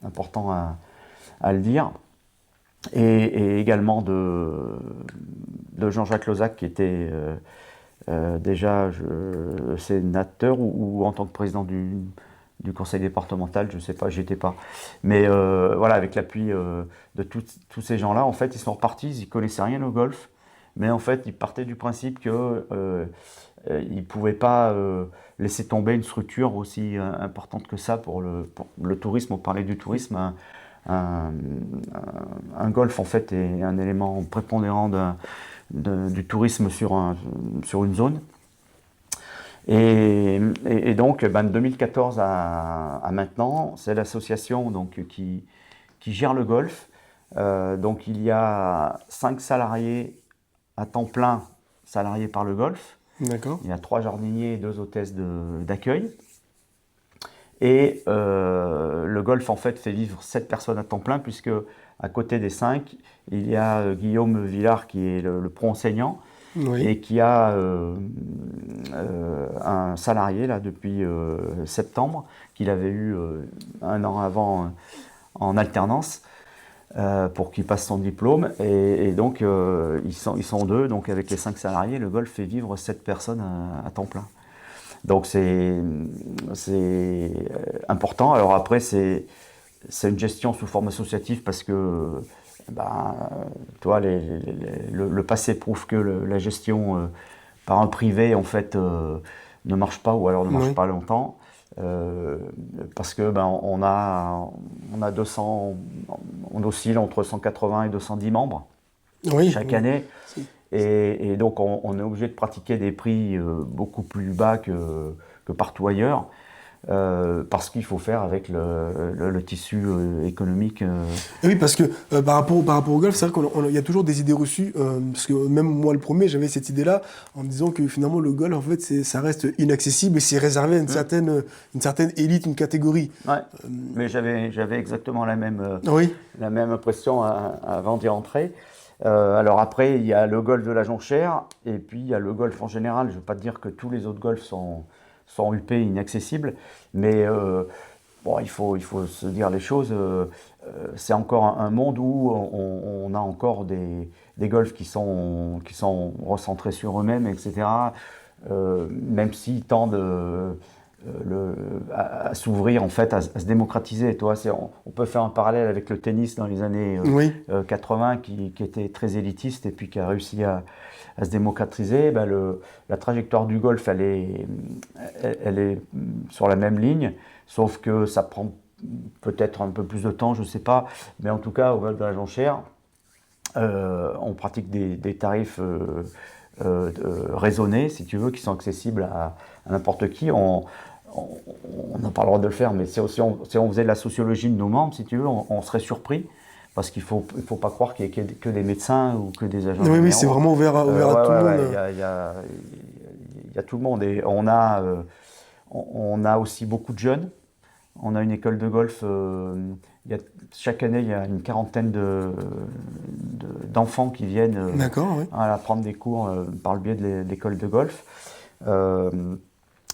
important à le dire, et également de Jean-Jacques Lozac qui était déjà sénateur ou en tant que président du conseil départemental, je ne sais pas, j'y étais pas. Mais voilà, avec l'appui de tous ces gens-là, en fait, ils sont repartis, ils ne connaissaient rien au golf, mais en fait, ils partaient du principe qu'ils ne pouvaient pas laisser tomber une structure aussi importante que ça pour le tourisme. On parlait du tourisme. Un golf, en fait, est un élément prépondérant du tourisme sur une zone. Et donc, de 2014 à maintenant, c'est l'association qui gère le golf. Donc, il y a 5 salariés à temps plein salariés par le golf. D'accord. Il y a 3 jardiniers et 2 hôtesses d'accueil. Et le golf, en fait, fait vivre 7 personnes à temps plein, puisque à côté des 5, il y a Guillaume Villard, qui est le pro-enseignant, Oui. et qui a un salarié là depuis septembre, qu'il avait eu 1 an avant en alternance, pour qu'il passe son diplôme. Et donc, ils sont 2, donc avec les 5 salariés, le golf fait vivre 7 personnes à temps plein. Donc c'est important. Alors après, c'est une gestion sous forme associative parce que toi, le passé prouve que la gestion par un privé en fait ne marche pas, ou alors ne marche pas longtemps, parce que on a 200, on oscille entre 180 et 210 membres chaque année. Et donc on est obligé de pratiquer des prix beaucoup plus bas que partout ailleurs, parce qu'il faut faire avec le tissu économique. Oui, parce que par rapport au golf, c'est vrai qu'il y a toujours des idées reçues, parce que même moi le premier, j'avais cette idée-là, en me disant que finalement le golf, en fait, ça reste inaccessible et c'est réservé à une certaine élite, une catégorie. Ouais, mais j'avais exactement la même impression avant d'y rentrer. Alors après, il y a le golf de la Jonchère, et puis il y a le golf en général. Je ne veux pas dire que tous les autres golfs sont huppés, inaccessibles, mais bon, il faut se dire les choses. C'est encore un monde où on a encore des golfs qui sont recentrés sur eux-mêmes, etc. Même s'ils tendent à s'ouvrir, en fait, à se démocratiser. Toi, on peut faire un parallèle avec le tennis dans les années Oui. 80 qui était très élitiste et puis qui a réussi à se démocratiser. Ben, la trajectoire du golf, elle est sur la même ligne, sauf que ça prend peut-être un peu plus de temps, je ne sais pas. Mais en tout cas, au golf de la Jonchère, on pratique des tarifs raisonnés, si tu veux, qui sont accessibles à n'importe qui. On n'a pas le droit de le faire, mais si on faisait de la sociologie de nos membres, si tu veux, on serait surpris. Parce qu'il faut pas croire qu'il y ait que des médecins ou que des agents généraux. Oui, c'est vraiment ouvert à tout le monde. Il y a tout le monde. Et on a aussi beaucoup de jeunes. On a une école de golf. Chaque année, il y a une quarantaine d'enfants qui viennent D'accord, oui. prendre des cours par le biais de l'école de golf.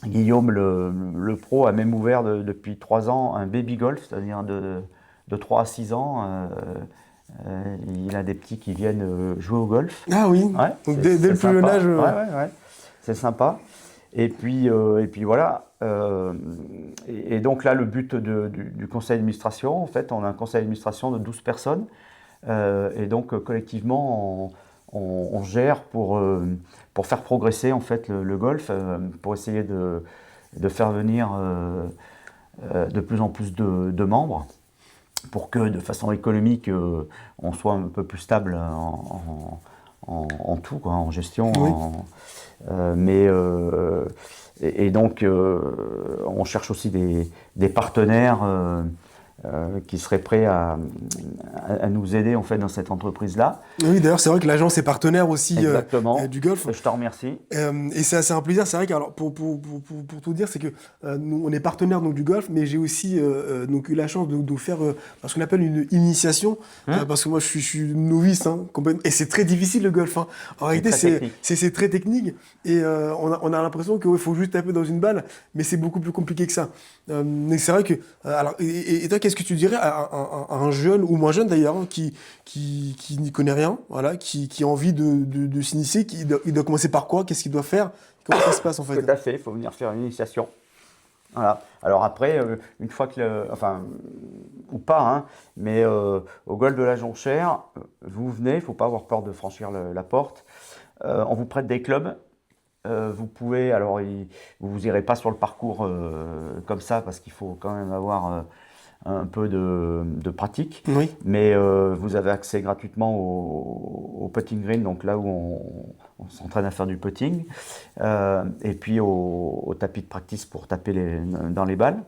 Guillaume, le pro, a même ouvert depuis 3 ans un baby golf, c'est-à-dire de 3 à 6 ans. Il a des petits qui viennent jouer au golf. Ah oui, Ouais, donc dès le plus jeune âge. Ouais. C'est sympa. Et puis voilà. Et donc là, le but du conseil d'administration, en fait, on a un conseil d'administration de 12 personnes. Et donc, collectivement, on gère pour faire progresser, en fait, le golf, pour essayer de faire venir de plus en plus de membres, pour que, de façon économique, on soit un peu plus stable en tout, quoi, en gestion. Oui. Et donc, on cherche aussi des partenaires qui seraient prêts à nous aider, en fait, dans cette entreprise-là. Oui, d'ailleurs, c'est vrai que l'agence est partenaire aussi du golf. Je te remercie. Et c'est assez un plaisir. C'est vrai que, alors, pour tout dire, c'est que nous, on est partenaire donc, du golf, mais j'ai aussi donc, eu la chance de faire ce qu'on appelle une initiation, parce que moi, je suis novice, et c'est très difficile le golf. En réalité, c'est très technique, et on a l'impression qu'il faut juste taper dans une balle, mais c'est beaucoup plus compliqué que ça. Mais c'est vrai que... alors, et toi, qu'est-ce que tu dirais à un jeune, ou moins jeune d'ailleurs, qui n'y connaît rien, voilà, qui a envie de s'initier, il doit commencer par quoi? Qu'est-ce qu'il doit faire? Comment ça se passe en fait? Tout à fait, il faut venir faire une initiation. Voilà. Alors après, une fois que... ou pas, mais au golf de la Jonchère, vous venez, il ne faut pas avoir peur de franchir la porte. On vous prête des clubs. Vous pouvez, alors vous irez pas sur le parcours comme ça, parce qu'il faut quand même avoir un peu de pratique. Oui. Mais vous avez accès gratuitement au putting green, donc là où on s'entraîne à faire du putting, et puis au tapis de practice pour taper dans les balles.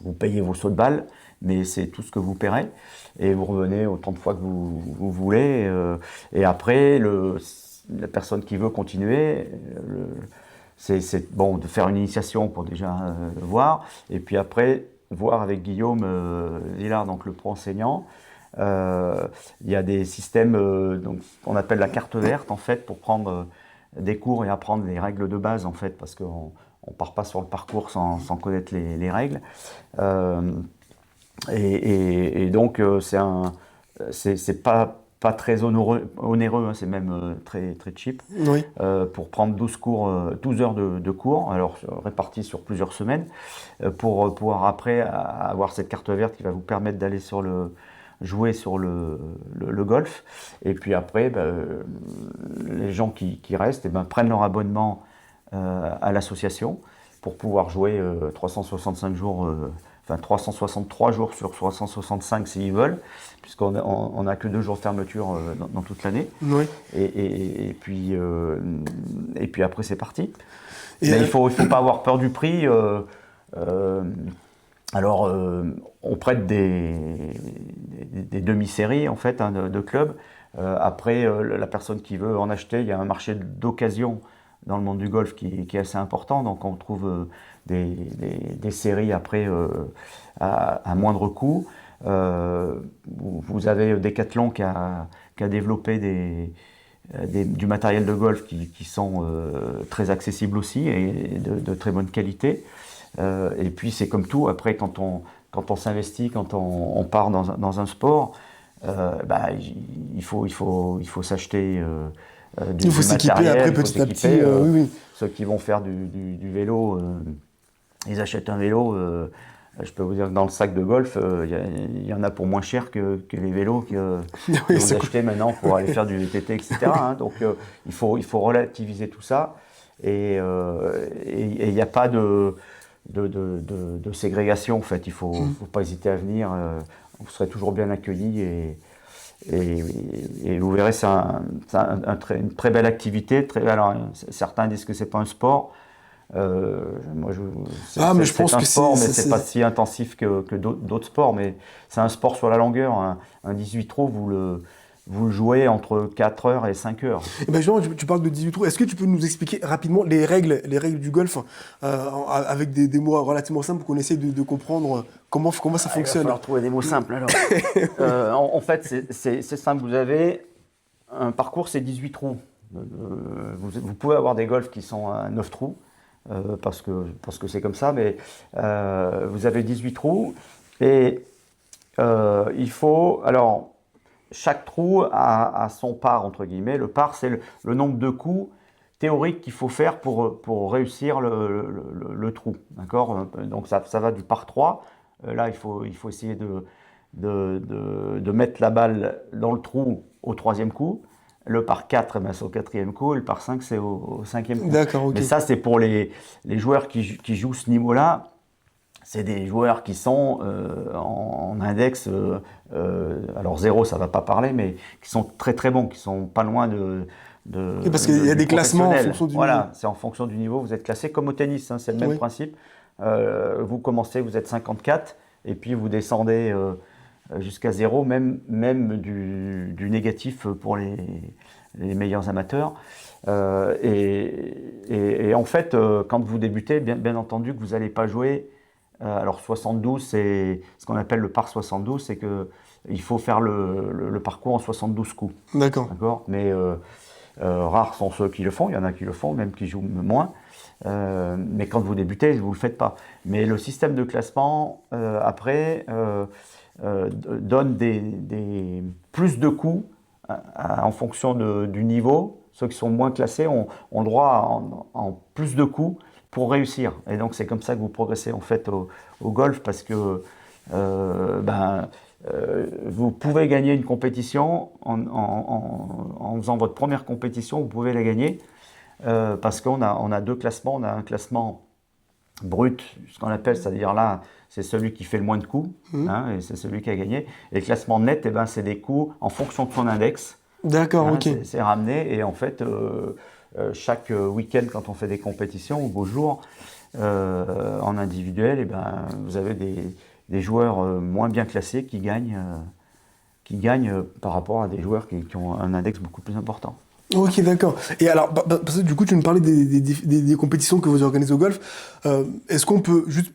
Vous payez vos sauts de balles, mais c'est tout ce que vous paierez, et vous revenez autant de fois que vous voulez. Et après, la personne qui veut continuer, c'est bon de faire une initiation pour déjà voir, et puis après voir avec Guillaume Villard, donc le pro enseignant. Il y a des systèmes qu'on appelle la carte verte, en fait, pour prendre des cours et apprendre les règles de base, en fait, parce qu'on ne part pas sur le parcours sans connaître les règles. Et donc c'est pas très onéreux, c'est même très, très cheap, Oui. pour prendre 12 heures de cours, alors répartis sur plusieurs semaines, pour pouvoir après avoir cette carte verte qui va vous permettre d'aller jouer sur le golf. Et puis après, les gens qui restent prennent leur abonnement à l'association pour pouvoir jouer 365 jours, 363 jours sur 365 s'ils veulent, puisqu'on n'a que 2 jours de fermeture dans toute l'année. Oui. Et puis après, c'est parti. Mais il ne faut pas avoir peur du prix. Alors, on prête des demi-séries, en fait, de clubs. Après, la personne qui veut en acheter, il y a un marché d'occasion dans le monde du golf qui est assez important. Donc, on trouve des séries après à moindre coût. Vous avez Decathlon qui a développé du matériel de golf qui sont très accessibles aussi et de très bonne qualité. Et puis c'est comme tout, après quand on s'investit, quand on part dans un sport, bah, il faut s'acheter Il faut du s'équiper matériel, après il faut petit à petit. s'équiper. Oui, oui. Ceux qui vont faire du vélo, ils achètent un vélo. Je peux vous dire que dans le sac de golf, il y en a pour moins cher que les vélos que Oui, vous achetez maintenant pour aller faire du VTT, etc. Donc il faut relativiser tout ça. Et il n'y a pas de ségrégation en fait. Il ne faut pas hésiter à venir. Vous serez toujours bien accueillis et vous verrez, c'est une très belle activité. Alors, certains disent que c'est pas un sport. Moi, Mais je pense un que sport, mais c'est pas si intensif que d'autres sports. Mais c'est un sport sur la longueur. Un 18 trous, vous le jouez entre 4 heures et 5 heures. Et ben justement, tu parles de 18 trous. Est-ce que tu peux nous expliquer rapidement les règles du golf avec des mots relativement simples pour qu'on essaye de comprendre comment ça Il va fonctionne? falloir trouver des mots simples alors. En fait, c'est simple. Vous avez un parcours, c'est 18 trous. Vous pouvez avoir des golfs qui sont à 9 trous. Parce que c'est comme ça, mais vous avez 18 trous et il faut, alors chaque trou a son par entre guillemets. Le par, c'est le nombre de coups théoriques qu'il faut faire pour réussir le trou, d'accord? Donc ça va du par 3. Là il faut essayer de mettre la balle dans le trou au troisième coup. Le par 4, c'est au quatrième coup, et le par 5, c'est au cinquième coup. D'accord, ok. Mais ça, c'est pour les joueurs qui jouent ce niveau-là. C'est des joueurs qui sont en index, alors 0, ça ne va pas parler, mais qui sont très très bons, qui sont pas loin Et parce qu'il y a des classements en fonction du niveau. Voilà, c'est en fonction du niveau, vous êtes classé comme au tennis, hein, c'est le même principe. Vous commencez, vous êtes 54, et puis vous descendez jusqu'à 0, même du négatif pour les meilleurs amateurs. Et en fait, quand vous débutez, bien entendu que vous n'allez pas jouer. Alors 72, c'est ce qu'on appelle le par 72, c'est qu'il faut faire le parcours en 72 coups. D'accord. Mais rares sont ceux qui le font, il y en a qui le font, même qui jouent moins. Mais quand vous débutez, vous ne le faites pas. Mais le système de classement, après, donne plus de coups en fonction du niveau. Ceux qui sont moins classés ont le droit en plus de coups pour réussir. Et donc c'est comme ça que vous progressez en fait au golf, parce que vous pouvez gagner une compétition en faisant votre première compétition, vous pouvez la gagner parce qu'on a deux classements. On a un classement brut, ce qu'on appelle, c'est-à-dire là, c'est celui qui fait le moins de coups, hein, et c'est celui qui a gagné. Et le classement net, c'est des coups en fonction de son index. D'accord, ok. C'est ramené, et en fait, chaque week-end, quand on fait des compétitions, au beau jour, en individuel, vous avez des joueurs moins bien classés qui gagnent par rapport à des joueurs qui ont un index beaucoup plus important. Ok, d'accord. Et alors, parce que du coup, tu me parlais des compétitions que vous organisez au golf. Est-ce qu'on peut juste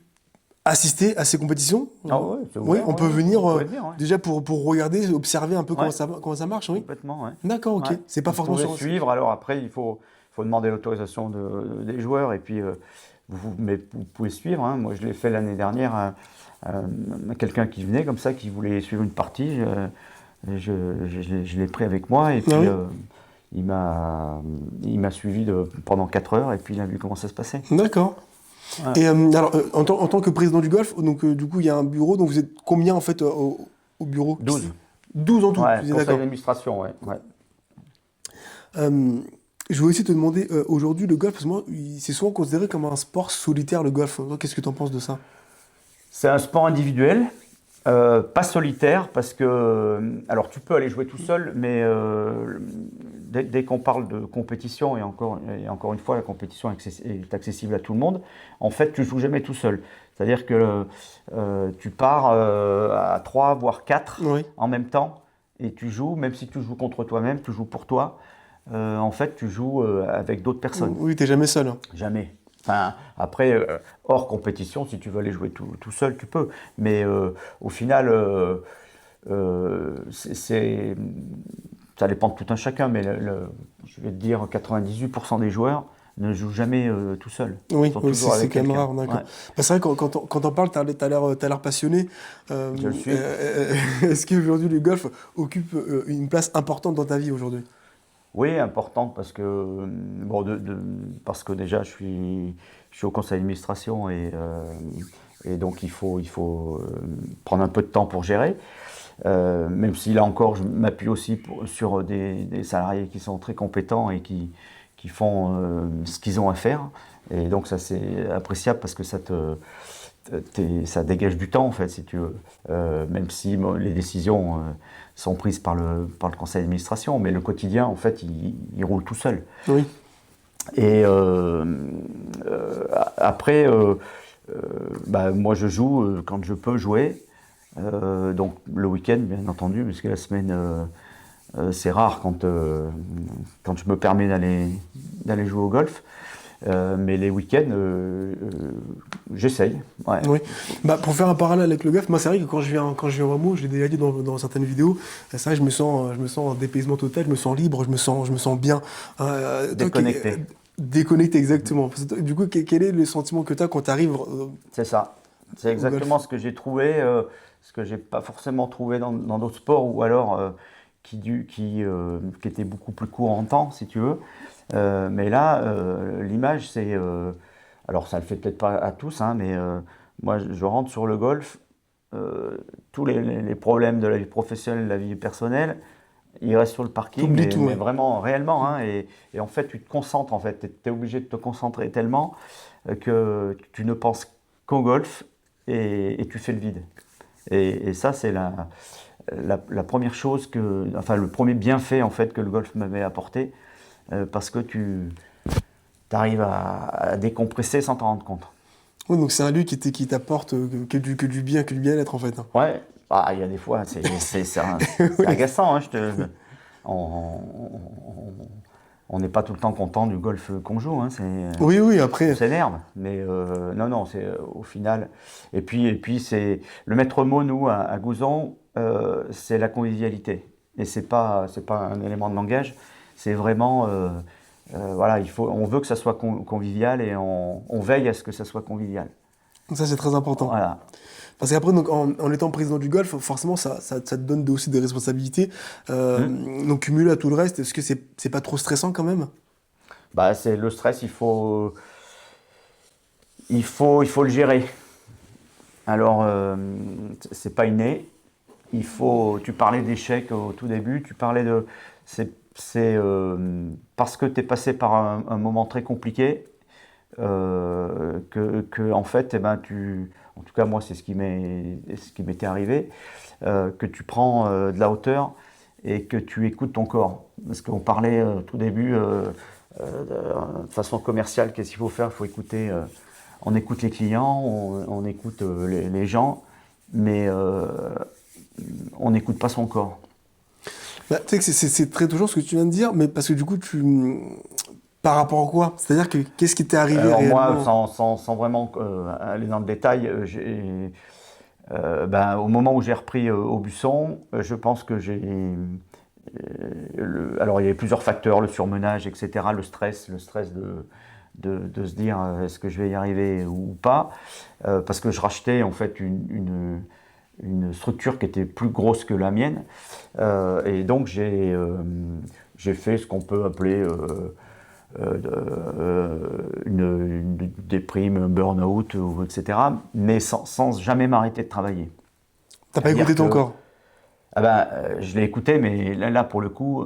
assister à ces compétitions? Oui, on peut venir venir, déjà pour regarder, observer un peu comment ça marche, oui? Complètement, oui. D'accord, ok. C'est pas forcément sur suivre. Alors après, il faut demander l'autorisation des joueurs, et puis mais vous pouvez suivre. Hein. Moi, je l'ai fait l'année dernière à quelqu'un qui venait comme ça, qui voulait suivre une partie. Je l'ai pris avec moi, et puis il m'a suivi pendant 4 heures, et puis il a vu comment ça se passait. D'accord. Ouais. Et alors, en tant que président du golf, donc du coup, il y a un bureau, donc vous êtes combien en fait au bureau? 12. 12 en tout, conseil d'administration, ouais. Je voulais aussi te demander, aujourd'hui, le golf, parce que moi, c'est souvent considéré comme un sport solitaire, le golf. Qu'est-ce que tu en penses de ça? C'est un sport individuel, pas solitaire, parce que, alors tu peux aller jouer tout seul, mais dès qu'on parle de compétition, et encore une fois, la compétition est accessible à tout le monde, en fait, tu joues jamais tout seul. C'est-à-dire que tu pars à 3, voire 4 en même temps, et tu joues, même si tu joues contre toi-même, tu joues pour toi. En fait, tu joues avec d'autres personnes. Oui, tu n'es jamais seul. Jamais. Enfin, après, hors compétition, si tu veux aller jouer tout seul, tu peux. Mais au final, ça dépend de tout un chacun. Mais je vais te dire, 98% des joueurs ne joue jamais tout seul. Oui, Ils sont oui, toujours c'est avec quand même quelqu'un. rare, d'accord. Ouais, Bah, c'est vrai que quand on parle, t'as l'air passionné. je le suis. Est-ce qu'aujourd'hui le golf occupe une place importante dans ta vie aujourd'hui? Oui, importante parce que, bon, parce que déjà je suis au conseil d'administration et donc il faut prendre un peu de temps pour gérer. Même si là encore, je m'appuie aussi sur des salariés qui sont très compétents et qui font ce qu'ils ont à faire. Et donc ça c'est appréciable parce que ça dégage du temps en fait, si tu veux. Même si bon, les décisions sont prises par le conseil d'administration, mais le quotidien en fait il roule tout seul. Oui. Et après, bah, moi je joue quand je peux jouer. Donc le week-end, bien entendu, parce que la semaine, c'est rare quand je me permets d'aller jouer au golf. Mais les week-ends, j'essaye. Ouais. Oui. Bah, pour faire un parallèle avec le golf, moi c'est vrai que quand je viens au hameau, je l'ai déjà dit dans certaines vidéos, c'est vrai que je me sens en dépaysement total, je me sens libre, je me sens bien. Déconnecté. Déconnecté, exactement. Parce que, du coup, quel est le sentiment que tu as quand tu arrives C'est ça. C'est au golf? exactement ce que j'ai trouvé, ce que j'ai pas forcément trouvé dans d'autres sports, ou alors qui étaient beaucoup plus courts en temps, si tu veux. Mais là, l'image, c'est... alors, ça le fait peut-être pas à tous, hein, mais moi, je rentre sur le golf, tous les problèmes de la vie professionnelle, de la vie personnelle, ils restent sur le parking, T'oublies tout, mais ouais. vraiment, réellement. Hein, et en fait, tu te concentres, en fait. Tu es obligé de te concentrer tellement que tu ne penses qu'au golf et tu fais le vide. Et ça, c'est la première chose enfin, le premier bienfait, en fait, que le golf m'avait apporté, parce que tu arrives à décompresser sans t'en rendre compte. Oui, donc c'est un lieu qui t'apporte que du bien, que du bien-être en fait, hein. Ouais, ah, il y a des fois, c'est Oui. agaçant. Hein, on on n'est pas tout le temps content du golf qu'on joue. Hein, Oui, oui, on après. s'énerve. Mais non, non, c'est au final. Et puis c'est le maître mot, nous, à Gouzon, c'est la convivialité. Et c'est pas un élément de langage. C'est vraiment, voilà, on veut que ça soit convivial et on veille à ce que ça soit convivial. Ça, c'est très important. Voilà. Parce qu'après, donc, en étant président du golf, forcément, ça te donne aussi des responsabilités. Hmm. Donc, cumulé à tout le reste, est-ce que c'est pas trop stressant quand même? Bah, c'est le stress, il faut le gérer. Alors, c'est pas inné. Tu parlais d'échec au tout début, tu parlais de, parce que tu es passé par un moment très compliqué, en fait, eh ben, en tout cas moi c'est ce qui m'était arrivé, que tu prends de la hauteur et que tu écoutes ton corps. Parce qu'on parlait au tout début de façon commerciale, qu'est-ce qu'il faut faire? Il faut écouter, on écoute les clients, on écoute les gens, mais on n'écoute pas son corps. Bah, tu sais que c'est très touchant ce que tu viens de dire, mais parce que du coup, par rapport à quoi? C'est-à-dire que qu'est-ce qui t'est arrivé Alors moi, réellement? sans vraiment aller dans le détail, ben, au moment où j'ai repris Aubusson, je pense que alors il y avait plusieurs facteurs, le surmenage, etc., le stress de se dire est-ce que je vais y arriver ou pas, parce que je rachetais en fait une structure qui était plus grosse que la mienne, et donc j'ai fait ce qu'on peut appeler une déprime, un burn-out, etc., mais sans jamais m'arrêter de travailler. T'as pas C'est-à-dire écouté ton que corps? ah ben, je l'ai écouté, mais là pour le coup,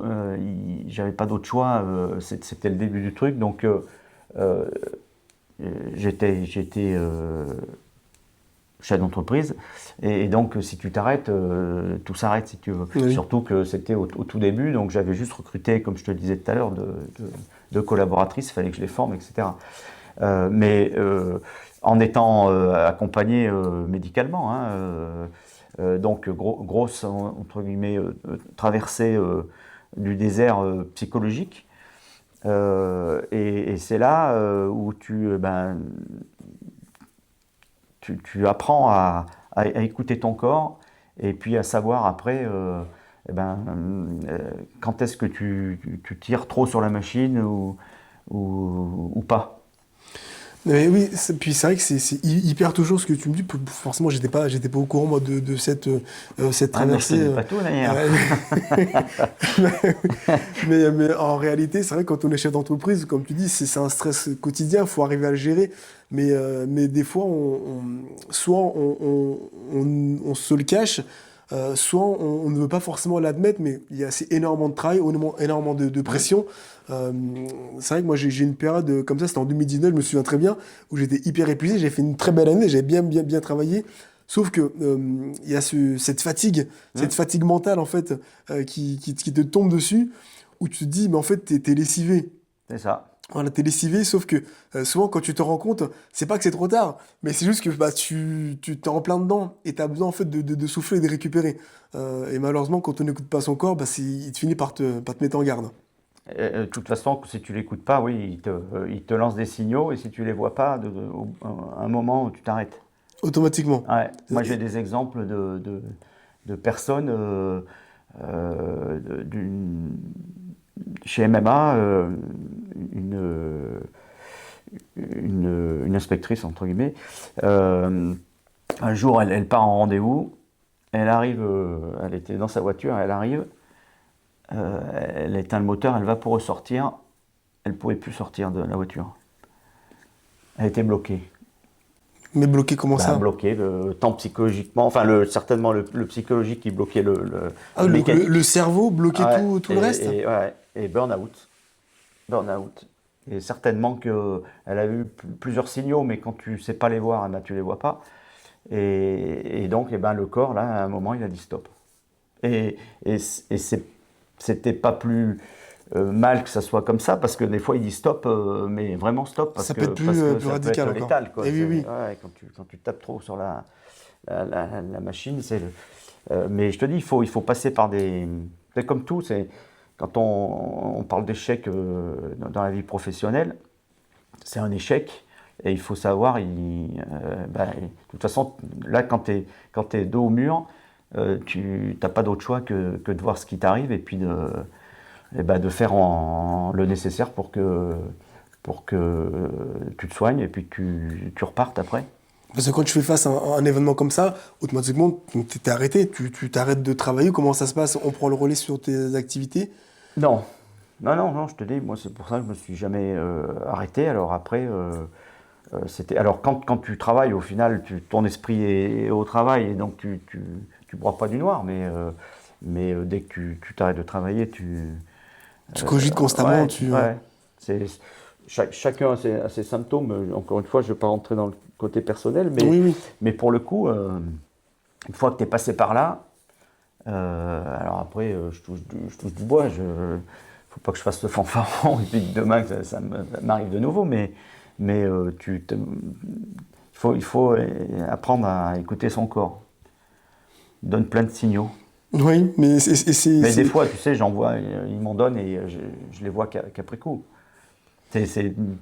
j'avais pas d'autre choix. C'était le début du truc, donc euh, j'étais chef d'entreprise, et donc si tu t'arrêtes, tout s'arrête si tu veux. Oui. Surtout que c'était au tout début, donc j'avais juste recruté, comme je te le disais tout à l'heure, de collaboratrices, il fallait que je les forme, etc. Mais en étant accompagné médicalement, hein, donc grosse entre guillemets traversée du désert psychologique. Et c'est là où tu apprends à écouter ton corps et puis à savoir après quand est-ce que tu tires trop sur la machine ou pas. Mais oui, puis c'est vrai que c'est hyper touchant ce que tu me dis. Forcément, j'étais pas au courant moi de cette Ah, mais je traversée. connais pas tout d'ailleurs. Mais en réalité, c'est vrai que quand on est chef d'entreprise, comme tu dis, c'est un stress quotidien. Il faut arriver à le gérer. Mais des fois, soit on se le cache. Soit on ne veut pas forcément l'admettre, mais il y a énormément de travail, énormément de pression. C'est vrai que moi j'ai une période comme ça, c'était en 2019, je me souviens très bien, où j'étais hyper épuisé, j'ai fait une très belle année, j'avais bien travaillé, sauf que il y a cette fatigue mentale en fait, qui te tombe dessus, où tu te dis, mais en fait t'es lessivé. C'est ça. Voilà, t'es lessivé, sauf que souvent quand tu te rends compte, c'est pas que c'est trop tard, mais c'est juste que bah, tu t'es en plein dedans et t'as besoin en fait de souffler et de récupérer. Et malheureusement, quand on n'écoute pas son corps, bah, il te finit par te mettre en garde. De toute façon, si tu l'écoutes pas, oui, il te lance des signaux et si tu les vois pas, à un moment, tu t'arrêtes. Automatiquement. Ouais. Moi, j'ai Et- des exemples de personnes chez MMA, une, une inspectrice, entre guillemets, euh, un jour, elle part en rendez-vous, elle arrive, elle était dans sa voiture, elle arrive, elle éteint le moteur, elle va pour ressortir, elle ne pouvait plus sortir de la voiture. Elle était bloquée. Mais bloqué comment Bah, ça? bloquée, tant psychologiquement, enfin certainement le psychologique qui bloquait Ah, le mécanique. le cerveau bloquait Ouais, tout le reste? ouais, et burn-out. Burn-out. Et certainement qu'elle a eu plusieurs signaux, mais quand tu ne sais pas les voir, eh ben, tu ne les vois pas. Et donc, eh ben, le corps, là, à un moment, il a dit stop. Et c'était pas plus mal que ça soit comme ça, parce que des fois, il dit stop, mais vraiment stop, Ça peut être parce que plus ça peut radical être encore. létal, quoi. Eh oui, oui. Ouais, quand tu tapes trop sur la machine, mais je te dis, il faut passer par des... C'est comme tout, quand on parle d'échec dans la vie professionnelle, c'est un échec. Et il faut savoir, de toute façon, là, quand tu es dos au mur, tu n'as pas d'autre choix que de voir ce qui t'arrive et puis de faire le nécessaire pour que tu te soignes et puis que tu repartes après. Parce que quand tu fais face à un événement comme ça, automatiquement, tu t'es arrêté, tu t'arrêtes de travailler. Comment ça se passe? On prend le relais sur tes activités? Non, non, je te dis, moi c'est pour ça que je me suis jamais arrêté. Alors après, alors quand tu travailles, au final, ton esprit est au travail et donc tu broies pas du noir, mais dès que tu t'arrêtes de travailler, Tu cogites constamment, ouais, ouais. C'est, chacun a ses symptômes. Encore une fois, je ne vais pas rentrer dans le côté personnel, Oui, oui. mais pour le coup, une fois que tu es passé par là, alors après, je touche du bois. Faut pas que je fasse le fanfaron et puis demain que ça m'arrive de nouveau, mais il faut apprendre à écouter son corps. Il donne plein de signaux. Oui, mais Mais des fois, tu sais, j'en vois, ils m'en donnent et je les vois qu'après coup.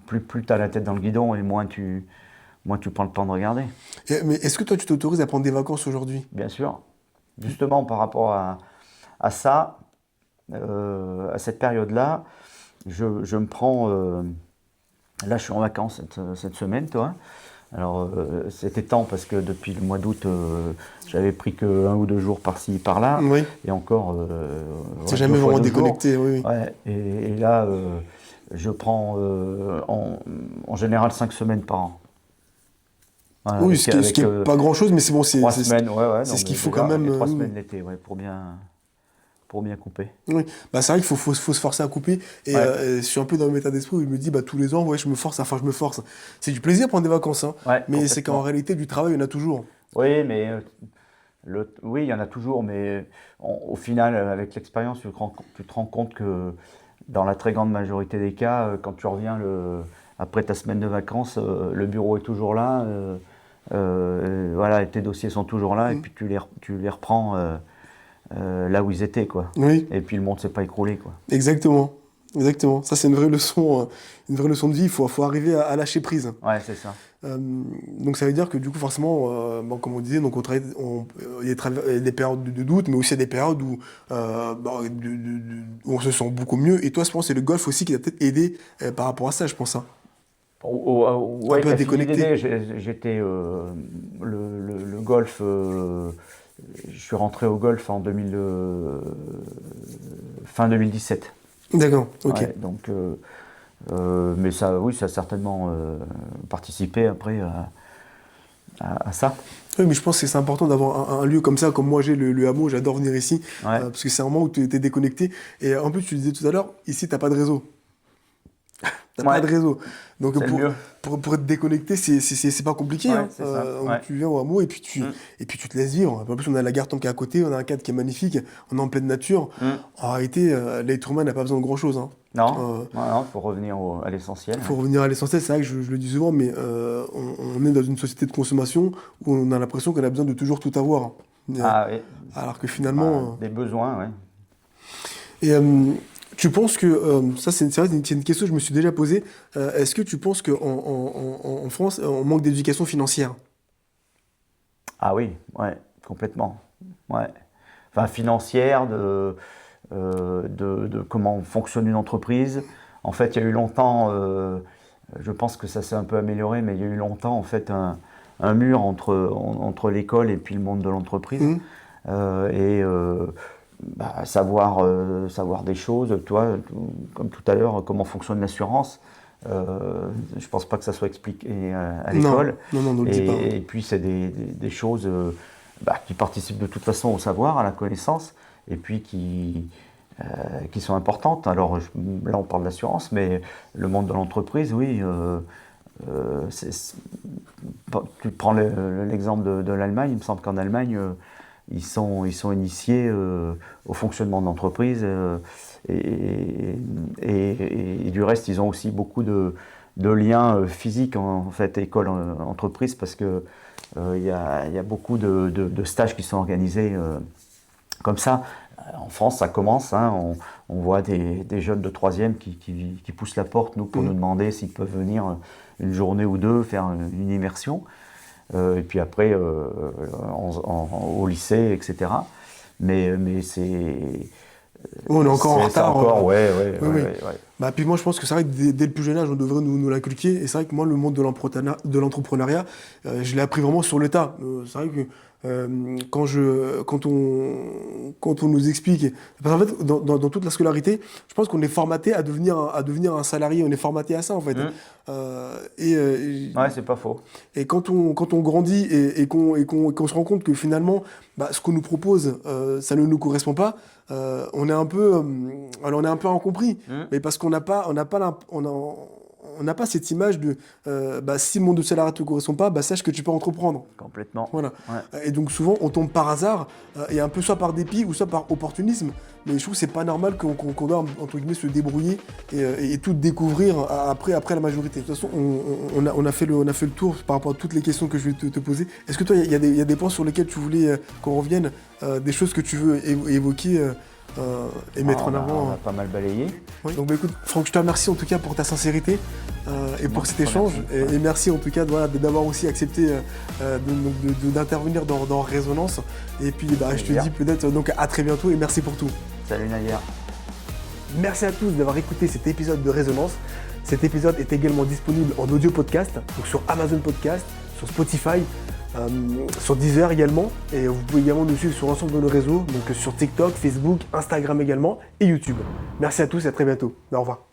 Plus tu as la tête dans le guidon et moins tu prends le temps de regarder. Mais est-ce que toi, tu t'autorises à prendre des vacances aujourd'hui? Bien sûr. Justement, par rapport à ça, à cette période-là, je me prends. Là, je suis en vacances cette semaine, toi. Alors, c'était temps parce que depuis le mois d'août, j'avais pris que 1 ou 2 jours par-ci, par-là. Oui. Et encore. C'est Ouais, jamais 2 fois vraiment 2 jours. déconnecté, oui, oui. Ouais, et là, je prends en général 5 semaines par an. Voilà, Oui, ce qui est pas grand-chose, mais c'est bon, 3 semaines, ouais, c'est non, ce mais qu'il faut déjà, quand même. et 3 semaines Oui. l'été, ouais, pour bien couper. Oui. Bah, c'est vrai qu'il faut se forcer à couper. Et Ouais, je suis un peu dans le état d'esprit où je me dis, bah, tous les ans, ouais, je me force, enfin, je me force. C'est du plaisir de prendre des vacances, hein, ouais, mais c'est qu'en complètement. réalité, du travail, il y en a toujours. Oui, mais oui, il y en a toujours, mais au final, avec l'expérience, tu te rends compte que dans la très grande majorité des cas, quand tu reviens après ta semaine de vacances, le bureau est toujours là, voilà, et tes dossiers sont toujours là, et Mm. puis tu les reprends là où ils étaient, quoi. Oui, Et puis le monde s'est pas écroulé, quoi. exactement. Exactement. Ça, c'est une vraie leçon de vie. Il faut arriver à lâcher prise. Ouais, c'est ça. Donc ça veut dire que du coup forcément, comme on disait, donc il y a des périodes de doute, mais aussi il y a des périodes où, où on se sent beaucoup mieux. Et toi, je pense que c'est le golf aussi qui t'a peut-être aidé par rapport à ça, je pense. Hein. Ouais, Un peu à déconnecter. J'étais le golf. Je suis rentré au golf en fin 2017. D'accord, ok. Ouais, donc, mais ça, oui, ça a certainement participé après à ça. Oui, mais je pense que c'est important d'avoir un lieu comme ça, comme moi j'ai le hameau, j'adore venir ici, Ouais. parce que c'est un moment où tu es déconnecté. Et en plus, tu disais tout à l'heure, ici, tu n'as pas de réseau. T'as pas de réseau. Donc C'est le mieux. pour te déconnecter, c'est pas compliqué. Ouais, Hein. c'est ça. Ouais. Tu viens au hameau et puis tu te laisses vivre. En plus, on a la gare Tonka à côté, on a un cadre qui est magnifique, on est en pleine nature. En réalité, l'être humain n'a pas besoin de grand-chose. Hein. Non, il faut revenir à l'essentiel. Il faut revenir à l'essentiel, c'est vrai que je le dis souvent, mais on est dans une société de consommation où on a l'impression qu'on a besoin de toujours tout avoir. Ah, oui. Alors que finalement... des besoins, oui. Et tu penses que, ça c'est vrai, c'est une question que je me suis déjà posée, est-ce que tu penses qu'en France, on manque d'éducation financière? Ah oui, ouais, complètement. Ouais. Enfin, financière, de comment fonctionne une entreprise. En fait, il y a eu longtemps, je pense que ça s'est un peu amélioré, mais il y a eu longtemps en fait un mur entre l'école et puis le monde de l'entreprise. Savoir des choses, toi, comme tout à l'heure, comment fonctionne l'assurance. Je pense pas que ça soit expliqué à l'école. Non, ne le dis pas. Et puis c'est des choses qui participent de toute façon au savoir, à la connaissance, et puis qui sont importantes. Alors là on parle d'assurance, mais le monde de l'entreprise, oui. Tu prends l'exemple de l'Allemagne, il me semble qu'en Allemagne, ils sont initiés au fonctionnement de l'entreprise et du reste, ils ont aussi beaucoup de liens physiques en fait, école-entreprise parce que y a beaucoup de stages qui sont organisés comme ça. En France, ça commence, hein, on voit des jeunes de 3e qui poussent la porte pour nous demander s'ils peuvent venir une journée ou deux faire une immersion. Et puis après, au lycée, etc. Mais c'est... On est encore en retard. Ouais. Bah, puis moi, je pense que c'est vrai que dès le plus jeune âge, on devrait nous l'inculquer. Et c'est vrai que moi, le monde de l'entrepreneuriat, je l'ai appris vraiment sur le tas. C'est vrai que quand on nous explique... Parce qu'en fait, dans toute la scolarité, je pense qu'on est formaté à devenir un salarié. On est formaté à ça, en fait. Ouais, c'est pas faux. Et quand on grandit et qu'on se rend compte que finalement, ce qu'on nous propose, ça ne nous correspond pas, on est un peu incompris. Mais parce qu'on n'a pas cette image de si le monde du salariat ne te correspond pas, sache que tu peux entreprendre. Complètement. Voilà. Ouais. Et donc souvent on tombe par hasard, et un peu soit par dépit ou soit par opportunisme. Mais je trouve que c'est pas normal qu'on doit entre guillemets se débrouiller et tout découvrir après la majorité. De toute façon, on a fait le tour par rapport à toutes les questions que je vais te poser. Est-ce que toi, il y a des points sur lesquels tu voulais qu'on revienne, des choses que tu veux évoquer et mettre en avant? On a pas mal balayé. Oui. Donc écoute, Franck, je te remercie en tout cas pour ta sincérité et pour cet échange. Et merci en tout cas d'avoir aussi accepté d'intervenir dans Résonance. Et puis je te dis peut-être donc à très bientôt et merci pour tout. Salut Nadir. Merci à tous d'avoir écouté cet épisode de Résonance. Cet épisode est également disponible en audio podcast, donc sur Amazon Podcast, sur Spotify, sur Deezer également. Et vous pouvez également nous suivre sur l'ensemble de nos réseaux, donc sur TikTok, Facebook, Instagram également et YouTube. Merci à tous et à très bientôt. Au revoir.